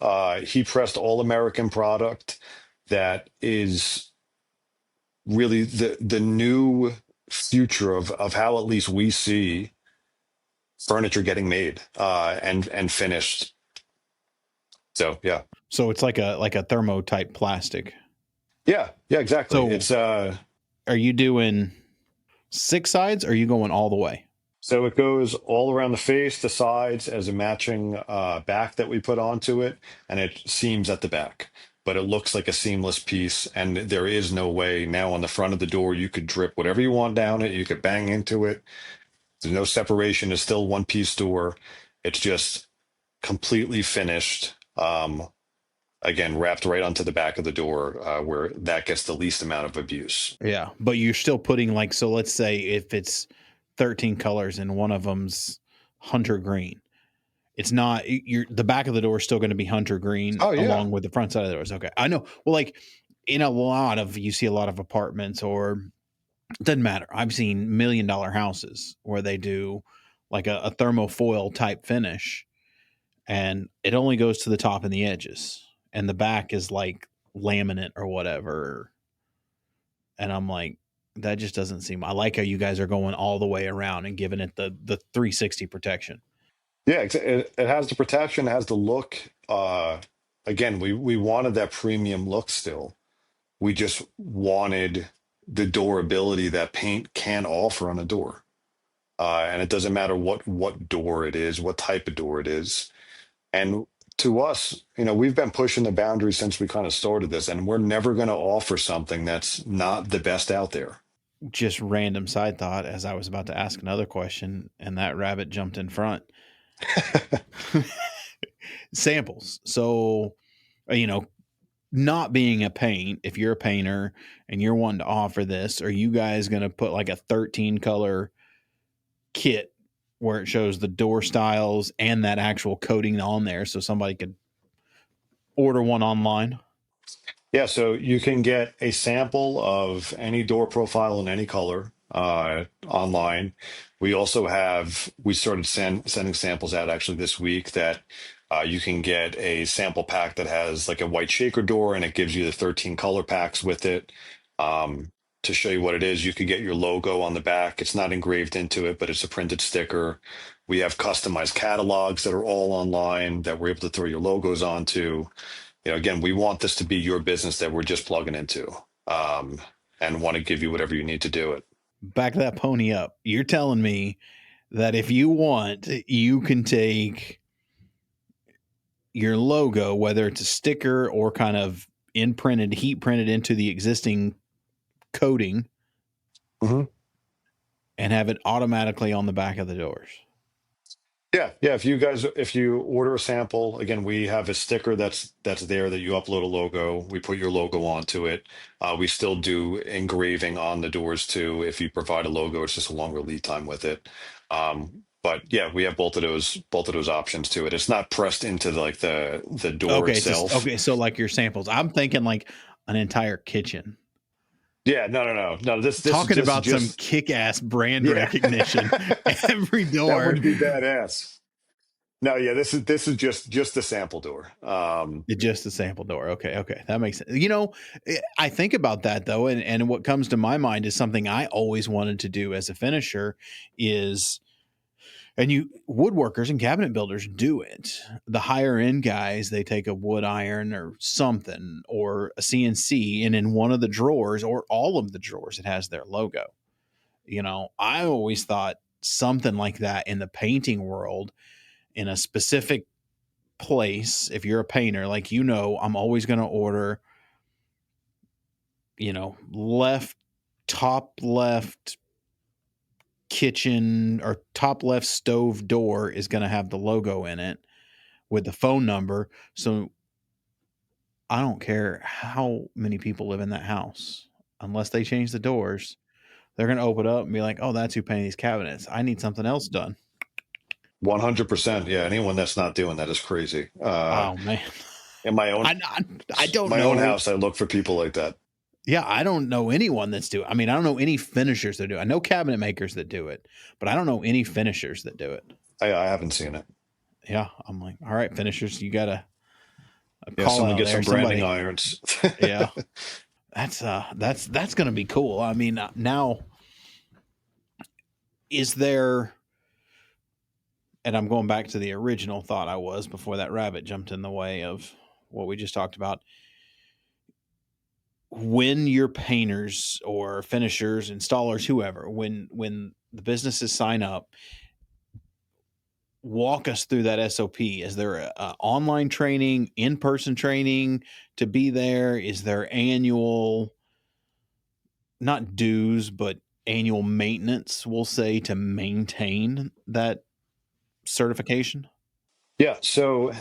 heat pressed all American product that is really the new future of how at least we see furniture getting made and finished. So yeah. So it's like a thermo type plastic. Yeah, exactly. So It's are you doing 6 sides or are you going all the way? so it goes all around the face, the sides as a matching back that we put onto it, and it seams at the back. But it looks like a seamless piece, and there is no way now on the front of the door you could drip whatever you want down it. You could bang into it. There's no separation. It's still one piece door. It's just completely finished. Again, wrapped right onto the back of the door, where that gets the least amount of abuse. Yeah, but you're still putting so let's say if it's 13 colors and one of them's hunter green. It's not the back of the door is still going to be hunter green Oh yeah. along with the front side of the doors. Okay. I know. Well, like you see a lot of apartments, or it doesn't matter. I've seen $1 million houses where they do like a thermofoil type finish, and it only goes to the top and the edges, and the back is like laminate or whatever. And I'm like, that just doesn't seem. I like how you guys are going all the way around and giving it the 360 protection. Yeah, it has the protection, it has the look. Again, we wanted that premium look still. We just wanted the durability that paint can offer on a door. And it doesn't matter what door it is, what type of door it is. And to us, we've been pushing the boundaries since we kind of started this, and we're never going to offer something that's not the best out there. Just random side thought as I was about to ask another question, and that rabbit jumped in front. Samples. So, not being a paint, if you're a painter and you're wanting to offer this, are you guys going to put like a 13 color kit where it shows the door styles and that actual coating on there so somebody could order one online? Yeah, so you can get a sample of any door profile in any color online. We started sending samples out actually this week that you can get a sample pack that has like a white shaker door, and it gives you the 13 color packs with it. To show you what it is, you could get your logo on the back. It's not engraved into it, but it's a printed sticker. We have customized catalogs that are all online that we're able to throw your logos onto. Again, we want this to be your business that we're just plugging into, and want to give you whatever you need to do it. Back that pony up. You're telling me that if you want, you can take your logo, whether it's a sticker or kind of heat printed into the existing coating, Mhm. and have it automatically on the back of the doors. Yeah. If you order a sample, again, we have a sticker that's there that you upload a logo. We put your logo onto it. We still do engraving on the doors too. If you provide a logo, it's just a longer lead time with it. But yeah, we have both of those options to it. It's not pressed into like the door Okay, itself. so like your samples. I'm thinking like an entire kitchen. Yeah, no. This Talking is about some just kick-ass brand yeah. recognition. Every That door. would be badass. No, yeah, this is just the sample door. Just the sample door. Okay. That makes sense. I think about that though, and what comes to my mind is something I always wanted to do as a finisher is, and you woodworkers and cabinet builders do it. The higher end guys, they take a wood iron or something or a CNC, and in one of the drawers or all of the drawers, it has their logo. I always thought something like that in the painting world, in a specific place, if you're a painter, like, I'm always going to order, top left kitchen or top left stove door is going to have the logo in it with the phone number. So I don't care how many people live in that house. unless they change the doors, they're going to open up and be like, oh, that's who painted these cabinets. I need something else done. 100%. Yeah. Anyone that's not doing that is crazy. Oh, man. In my own, I don't my own know. house, I look for people like that. Yeah, I don't know anyone that's doing. I mean, I don't know any finishers that do it. I know cabinet makers that do it, but I don't know any finishers that do it. I haven't seen it. Yeah, I'm like, all right, finishers, you got to Yeah. call Someone out get there. some branding Somebody, irons. yeah, that's going to be cool. I mean, now is there? And I'm going back to the original thought I was before that rabbit jumped in the way of what we just talked about. When your painters or finishers, installers, whoever, when the businesses sign up, walk us through that SOP. Is there a online training, in-person training to be there? Is there annual, not dues, but annual maintenance, we'll say, to maintain that certification? Yeah. So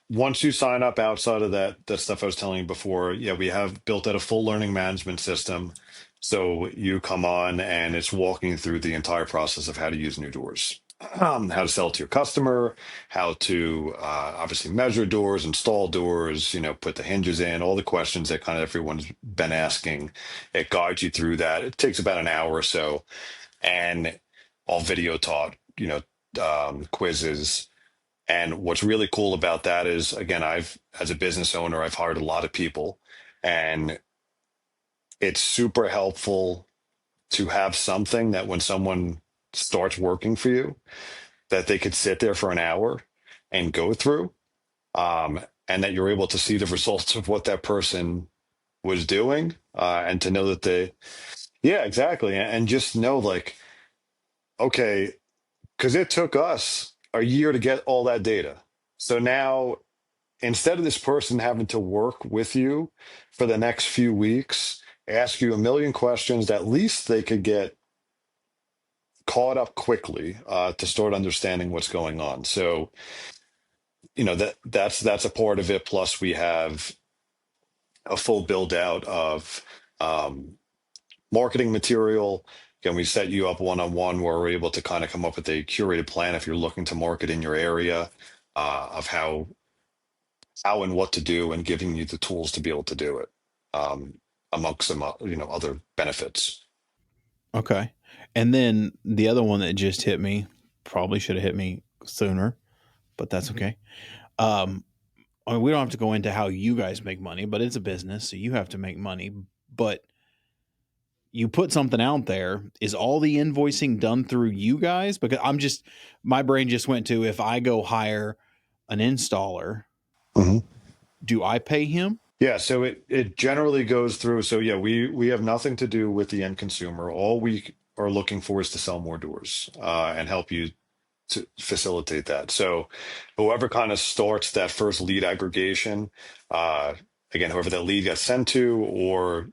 once you sign up outside of that stuff I was telling you before, yeah, we have built out a full learning management system. So you come on and it's walking through the entire process of how to use Nudoors, how to sell to your customer, how to obviously measure doors, install doors, put the hinges in, all the questions that kind of everyone's been asking. It guides you through that. It takes about an hour or so, and all video taught, quizzes. And what's really cool about that is, again, as a business owner, I've hired a lot of people, and it's super helpful to have something that when someone starts working for you, that they could sit there for an hour and go through, and that you're able to see the results of what that person was doing, and to know that yeah, exactly. And just know, like, okay, because it took us a year to get all that data. So now, instead of this person having to work with you for the next few weeks, ask you a million questions, at least they could get caught up quickly, to start understanding what's going on. So, that's a part of it. Plus, we have a full build out of um, marketing material. Again, we set you up one-on-one where we're able to kind of come up with a curated plan if you're looking to market in your area, of how and what to do, and giving you the tools to be able to do it, amongst some other benefits. Okay. And then the other one that just hit me, probably should have hit me sooner, but that's okay. I mean, we don't have to go into how you guys make money, but it's a business, so you have to make money. But you put something out there. Is all the invoicing done through you guys? Because my brain just went to, if I go hire an installer, Mhm. do I pay him? Yeah, so it generally goes through. So yeah, we have nothing to do with the end consumer. All we are looking for is to sell more doors, and help you to facilitate that. So whoever kind of starts that first lead aggregation, uh, again, whoever that lead got sent to, or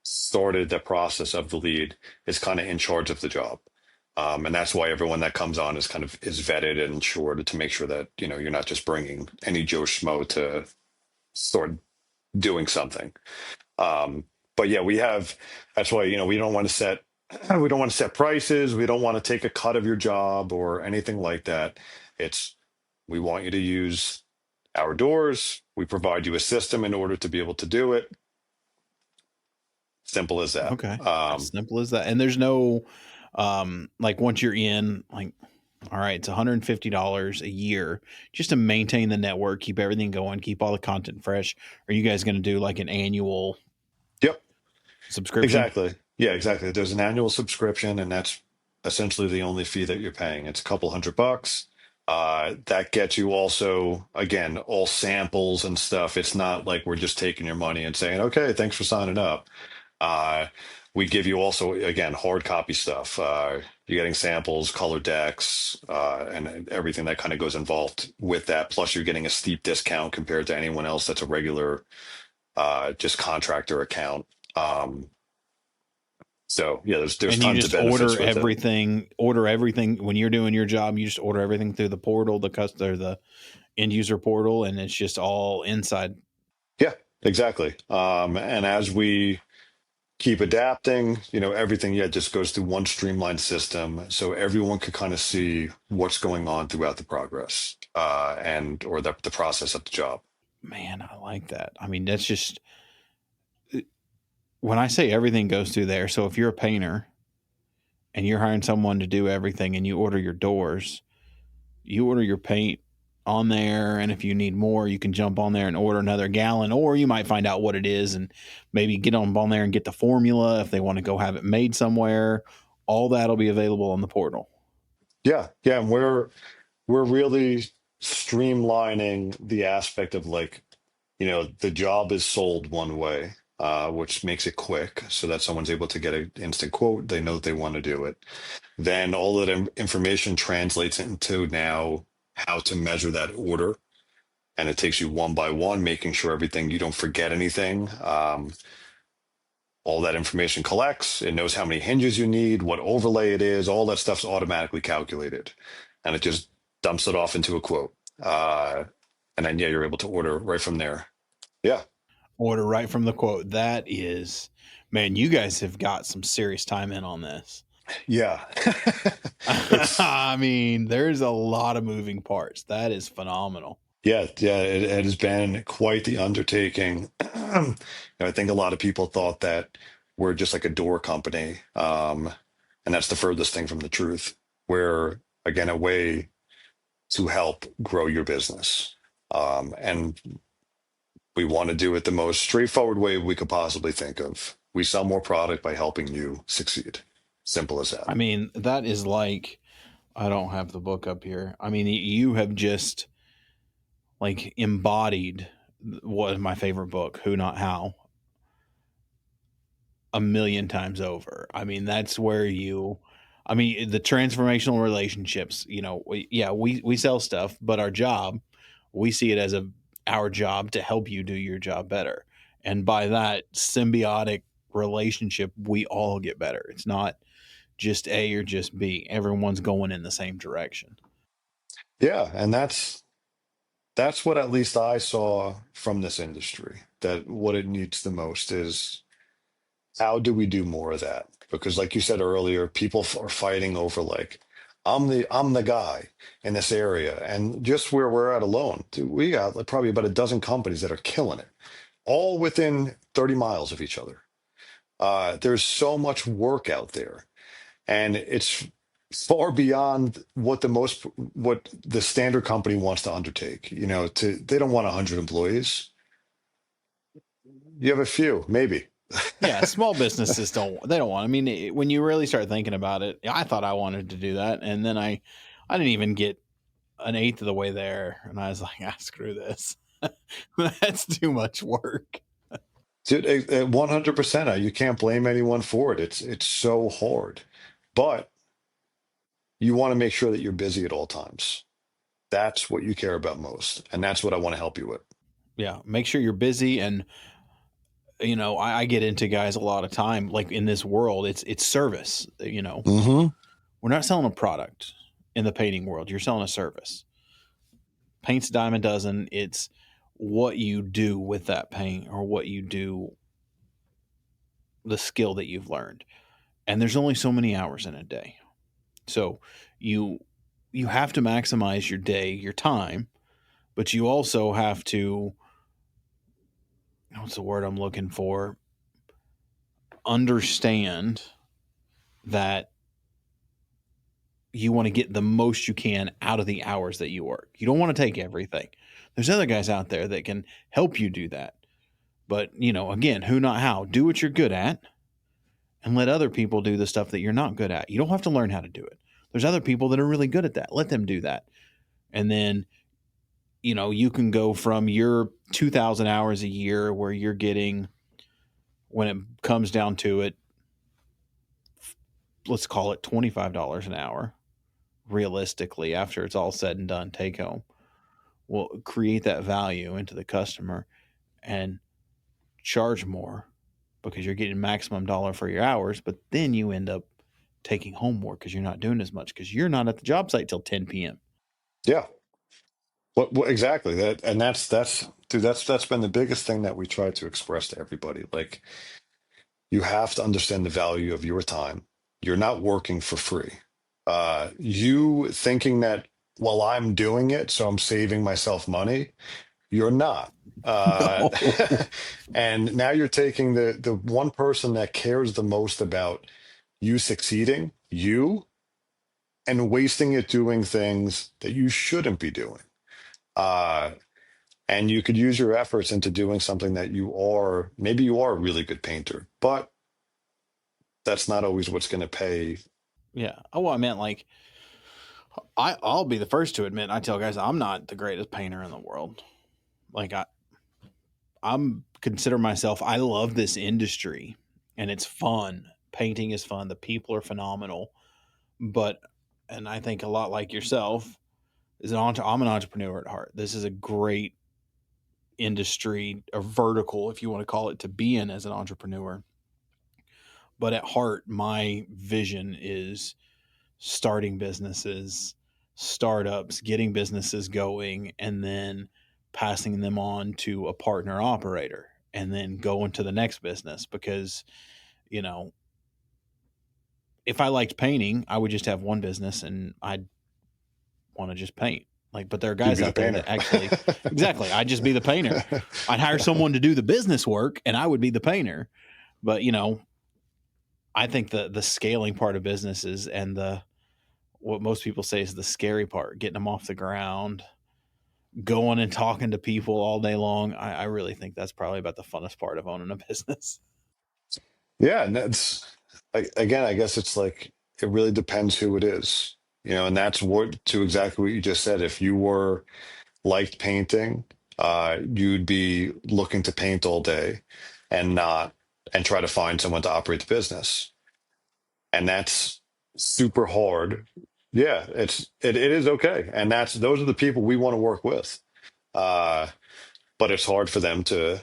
started the process of the lead, is kind of in charge of the job. And that's why everyone that comes on is vetted and insured, to make sure that you're not just bringing any Joe Schmo to start doing something. Um, but yeah, that's why, we don't want to set, we don't want to set prices. We don't want to take a cut of your job or anything like that. We want you to use our doors. We provide you a system in order to be able to do it. Simple as that. Okay. As simple as that. And there's no, like, once you're in, like, all right, it's $150 a year just to maintain the network, keep everything going, keep all the content fresh. Are you guys going to do like an annual Yep. subscription? Exactly. Yeah, exactly. There's an annual subscription, and that's essentially the only fee that you're paying. It's a couple $100. That gets you also, again, all samples and stuff. It's not like we're just taking your money and saying, okay, thanks for signing up. Uh, we give you also, again, hard copy stuff. You're getting samples, color decks, and everything that kind of goes involved with that. Plus, you're getting a steep discount compared to anyone else that's a regular, just contractor account. So yeah, there's And you tons of just benefits with it. order everything when you're doing your job. You just order everything through the portal, the end user portal, and it's just all inside. Yeah, exactly. And as we keep adapting. Everything, yeah, just goes through one streamlined system, so everyone could kind of see what's going on throughout the progress, and or the process of the job. Man, I like that. I mean, that's just when I say everything goes through there. So if you're a painter and you're hiring someone to do everything and you order your doors, you order your paint on there. And if you need more, you can jump on there and order another gallon, or you might find out what it is and maybe get on there and get the formula if they want to go have it made somewhere. All that'll be available on the portal. Yeah, yeah, and we're really streamlining the aspect of, like, the job is sold one way, which makes it quick so that someone's able to get an instant quote. They know that they want to do it. Then all of that information translates into now how to measure that order. And it takes you one by one, making sure everything, you don't forget anything. All that information collects. It knows how many hinges you need, what overlay it is. All that stuff's automatically calculated. And it just dumps it off into a quote. And then, yeah, you're able to order right from there. Yeah. Order right from the quote. That is, man, you guys have got some serious time in on this. Yeah. It's, I mean, there's a lot of moving parts. That is phenomenal. yeah, yeah, it has been quite the undertaking. I think a lot of people thought that we're just like a door company. And that's the furthest thing from the truth. We're, again, a way to help grow your business. And we want to do it the most straightforward way we could possibly think of. We sell more product by helping you succeed. Simple as that. I mean, that is like, I don't have the book up here. I mean, you have just like embodied what is my favorite book, Who Not How, a million times over. I mean, that's where I mean, the transformational relationships, we sell stuff, but our job, we see it as our job to help you do your job better. And by that symbiotic relationship, we all get better. It's not just A or just B. Everyone's going in the same direction. Yeah, and that's what at least I saw from this industry. That what it needs the most is, how do we do more of that? Because, like you said earlier, people are fighting over, like, I'm the guy in this area, and just where we're at alone, dude, we got like probably about a dozen companies that are killing it, all within 30 miles of each other. There's so much work out there, and it's far beyond what the standard company wants to undertake. They don't want 100 employees. You have a few, maybe. Yeah, small businesses don't want. I mean, when you really start thinking about it, I thought I wanted to do that, and then I didn't even get an eighth of the way there, and I was like, screw this. That's too much work. Dude, 100%. You can't blame anyone for it. It's so hard, but you want to make sure that you're busy at all times. That's what you care about most, and that's what I want to help you with. Yeah, make sure you're busy, and I get into guys a lot of time. Like in this world, it's service. Hmm. We're not selling a product in the painting world. You're selling a service. Paint's a dime a dozen. It's what you do with that paint, or what you do, the skill that you've learned. And there's only so many hours in a day. So you have to maximize your day, your time, but you also have to, what's the word I'm looking for? Understand that you want to get the most you can out of the hours that you work. You don't want to take everything. There's other guys out there that can help you do that. But, again, who not how. Do what you're good at and let other people do the stuff that you're not good at. You don't have to learn how to do it. There's other people that are really good at that. Let them do that. And then, you can go from your 2,000 hours a year where you're getting, when it comes down to it, let's call it $25 an hour, realistically, after it's all said and done, take home. Will create that value into the customer and charge more because you're getting maximum dollar for your hours, but then you end up taking home more because you're not doing as much because you're not at the job site till 10 p.m. Yeah. What exactly that, and that's dude, that's been the biggest thing that we try to express to everybody. Like, You have to understand the value of your time. You're not working for free. You thinking that, well, I'm doing it, so I'm saving myself money. You're not. Uh, No. and now you're taking the one person that cares the most about you succeeding, you, and wasting it doing things that you shouldn't be doing. Uh, and you could use your efforts into doing something that maybe you are a really good painter, but that's not always what's going to pay. Yeah. Oh, well, I meant like I'll be the first to admit. I tell guys I'm not the greatest painter in the world. Like I'm consider myself. I love this industry, and it's fun. Painting is fun. The people are phenomenal, but and I think a lot like yourself I'm an entrepreneur at heart. This is a great industry or vertical, if you want to call it, to be in as an entrepreneur. But at heart, my vision is starting businesses, startups, getting businesses going, and then passing them on to a partner operator and then going to the next business. Because, you know, if I liked painting, I would just have one business and I'd want to just paint. Like, but there are You'd guys be the out there painter. that actually, exactly, I'd just be the painter. I'd hire someone to do the business work and I would be the painter. But, I think the scaling part of businesses and the what most people say is the scary part, getting them off the ground, going and talking to people all day long. I really think that's probably about the funnest part of owning a business. Yeah, and again, I guess it's like it really depends who it is, and that's what to exactly what you just said. If you were liked painting, you'd be looking to paint all day and not and try to find someone to operate the business. And that's super hard. Yeah, it is okay. And those are the people we want to work with. Uh, but it's hard for them to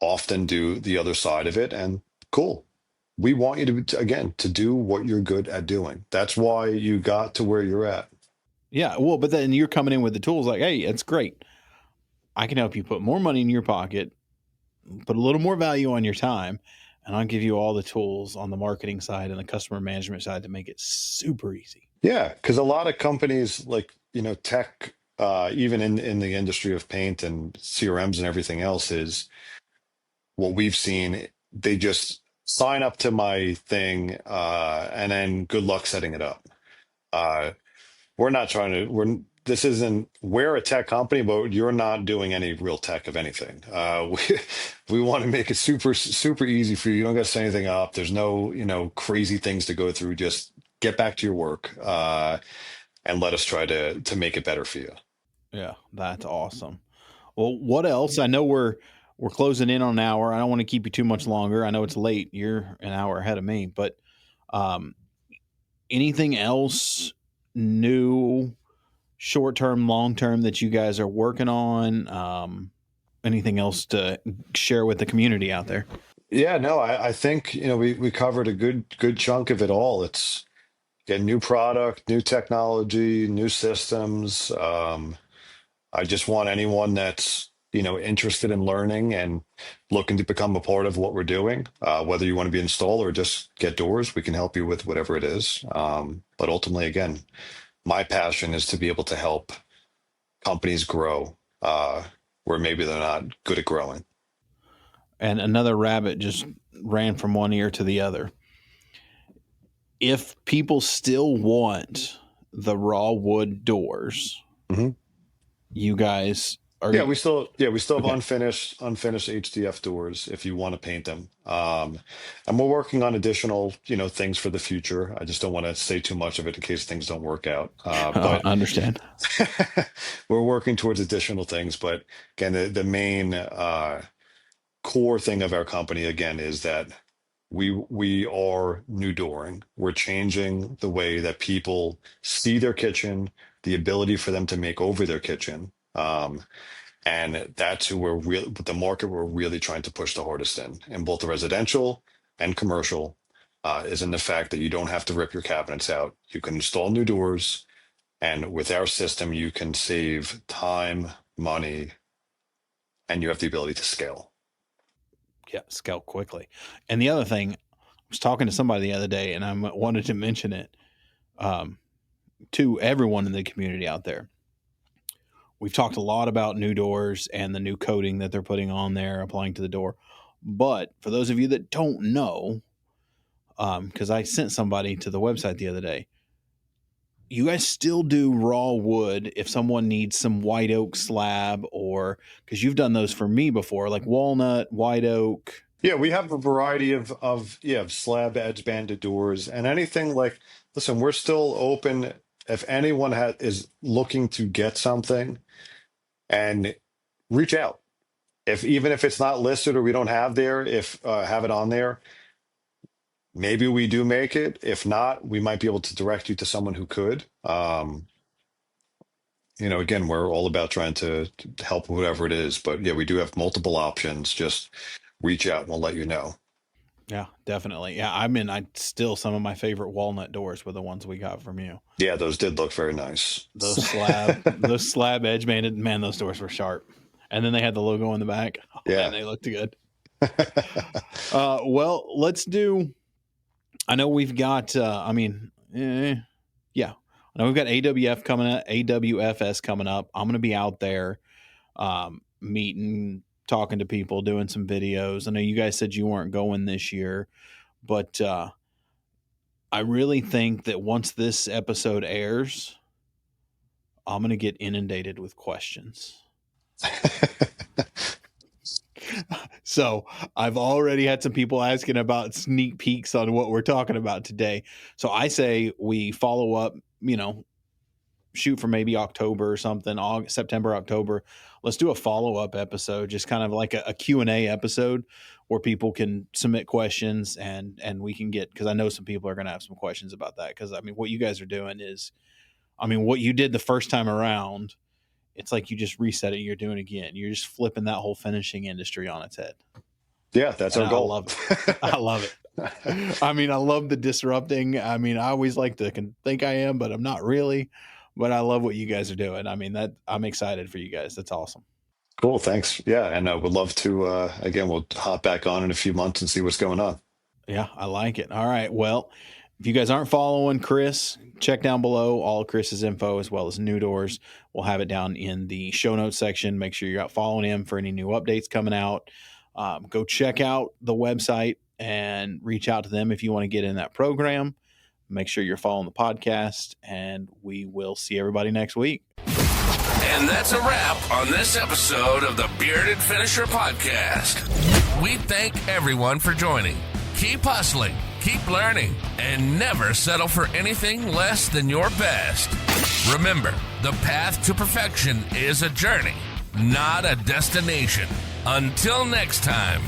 often do the other side of it. And cool. We want you again, to do what you're good at doing. That's why you got to where you're at. Yeah, well, but then you're coming in with the tools like, hey, it's great. I can help you put more money in your pocket, put a little more value on your time, and I'll give you all the tools on the marketing side and the customer management side to make it super easy. Yeah, because a lot of companies like, tech, even in the industry of paint and CRMs and everything else is what we've seen. They just sign up to my thing, and then good luck setting it up. Uh, we're not trying to, this isn't, we're a tech company, but you're not doing any real tech of anything. We want to make it super, super easy for you. You don't got to set anything up. There's no, crazy things to go through. Just get back to your work, and let us try to make it better for you. Yeah, that's awesome. Well, what else? I know we're closing in on an hour. I don't want to keep you too much longer. I know it's late. You're an hour ahead of me, but um, anything else new, short term, long term that you guys are working on? Anything else to share with the community out there? Yeah, no, I think, we covered a good chunk of it all. It's get new product, new technology, new systems. I just want anyone that's, interested in learning and looking to become a part of what we're doing, whether you want to be installed or just get doors, we can help you with whatever it is. But ultimately, again, my passion is to be able to help companies grow, where maybe they're not good at growing. And another rabbit just ran from one ear to the other. If people still want the raw wood doors, Mhm. you guys are Yeah, we still have okay. unfinished HDF doors if you want to paint them. And we're working on additional, things for the future. I just don't want to say too much of it in case things don't work out. I But understand. we're working towards additional things. But again, the main core thing of our company again is that we are new dooring. We're changing the way that people see their kitchen, the ability for them to make over their kitchen. And that's who we're really, the market we're really trying to push the hardest in both the residential and commercial, is in the fact that you don't have to rip your cabinets out. You can install new doors, and with our system, you can save time, money, and you have the ability to scale. scale quickly. And the other thing, I was talking to somebody the other day, and I wanted to mention it to everyone in the community out there. We've talked a lot about Nudoors and the new coating that they're putting on there, applying to the door. But for those of you that don't know, because I sent somebody to the website the other day, you guys still do raw wood if someone needs some white oak slab, or because you've done those for me before, like walnut, white oak. Yeah, we have a variety of slab edge banded doors and anything like. Listen, we're still open if anyone is looking to get something, and reach out. Even if it's not listed or we don't have have it on there, maybe we do make it. If not, we might be able to direct you to someone who could. Again, we're all about trying to help whatever it is, but yeah, we do have multiple options. Just reach out and we'll let you know. Yeah, definitely. Yeah, some of my favorite walnut doors were the ones we got from you. Yeah, those did look very nice. Those slab edge banded, man, those doors were sharp. And then they had the logo on the back. Oh, yeah, man, they looked good. Well, let's do. I know we've got. I know we've got AWFS coming up. I'm going to be out there, meeting, talking to people, doing some videos. I know you guys said you weren't going this year, but I really think that once this episode airs, I'm going to get inundated with questions. So I've already had some people asking about sneak peeks on what we're talking about today. So I say we follow up, shoot for maybe October or something, August, September, October. Let's do a follow-up episode, just kind of like a Q&A episode where people can submit questions and we can get, because I know some people are going to have some questions about that. Because, what you guys are doing is, what you did the first time around, it's like you just reset it and you're doing it again. You're just flipping that whole finishing industry on its head. Yeah, that's our goal. I love it. I love it. I love the disrupting. I always like to think I am, but I'm not really. But I love what you guys are doing. I'm excited for you guys. That's awesome. Cool. Thanks. Yeah. And would love to, again, we'll hop back on in a few months and see what's going on. Yeah, I like it. All right. Well, if you guys aren't following Chris, check down below all of Chris's info as well as Nudoors. We'll have it down in the show notes section. Make sure you're out following him for any new updates coming out. Go check out the website and reach out to them if you want to get in that program. Make sure you're following the podcast, and we will see everybody next week. And that's a wrap on this episode of the Bearded Finisher Podcast. We thank everyone for joining. Keep hustling, keep learning, and never settle for anything less than your best. Remember, the path to perfection is a journey, not a destination. Until next time.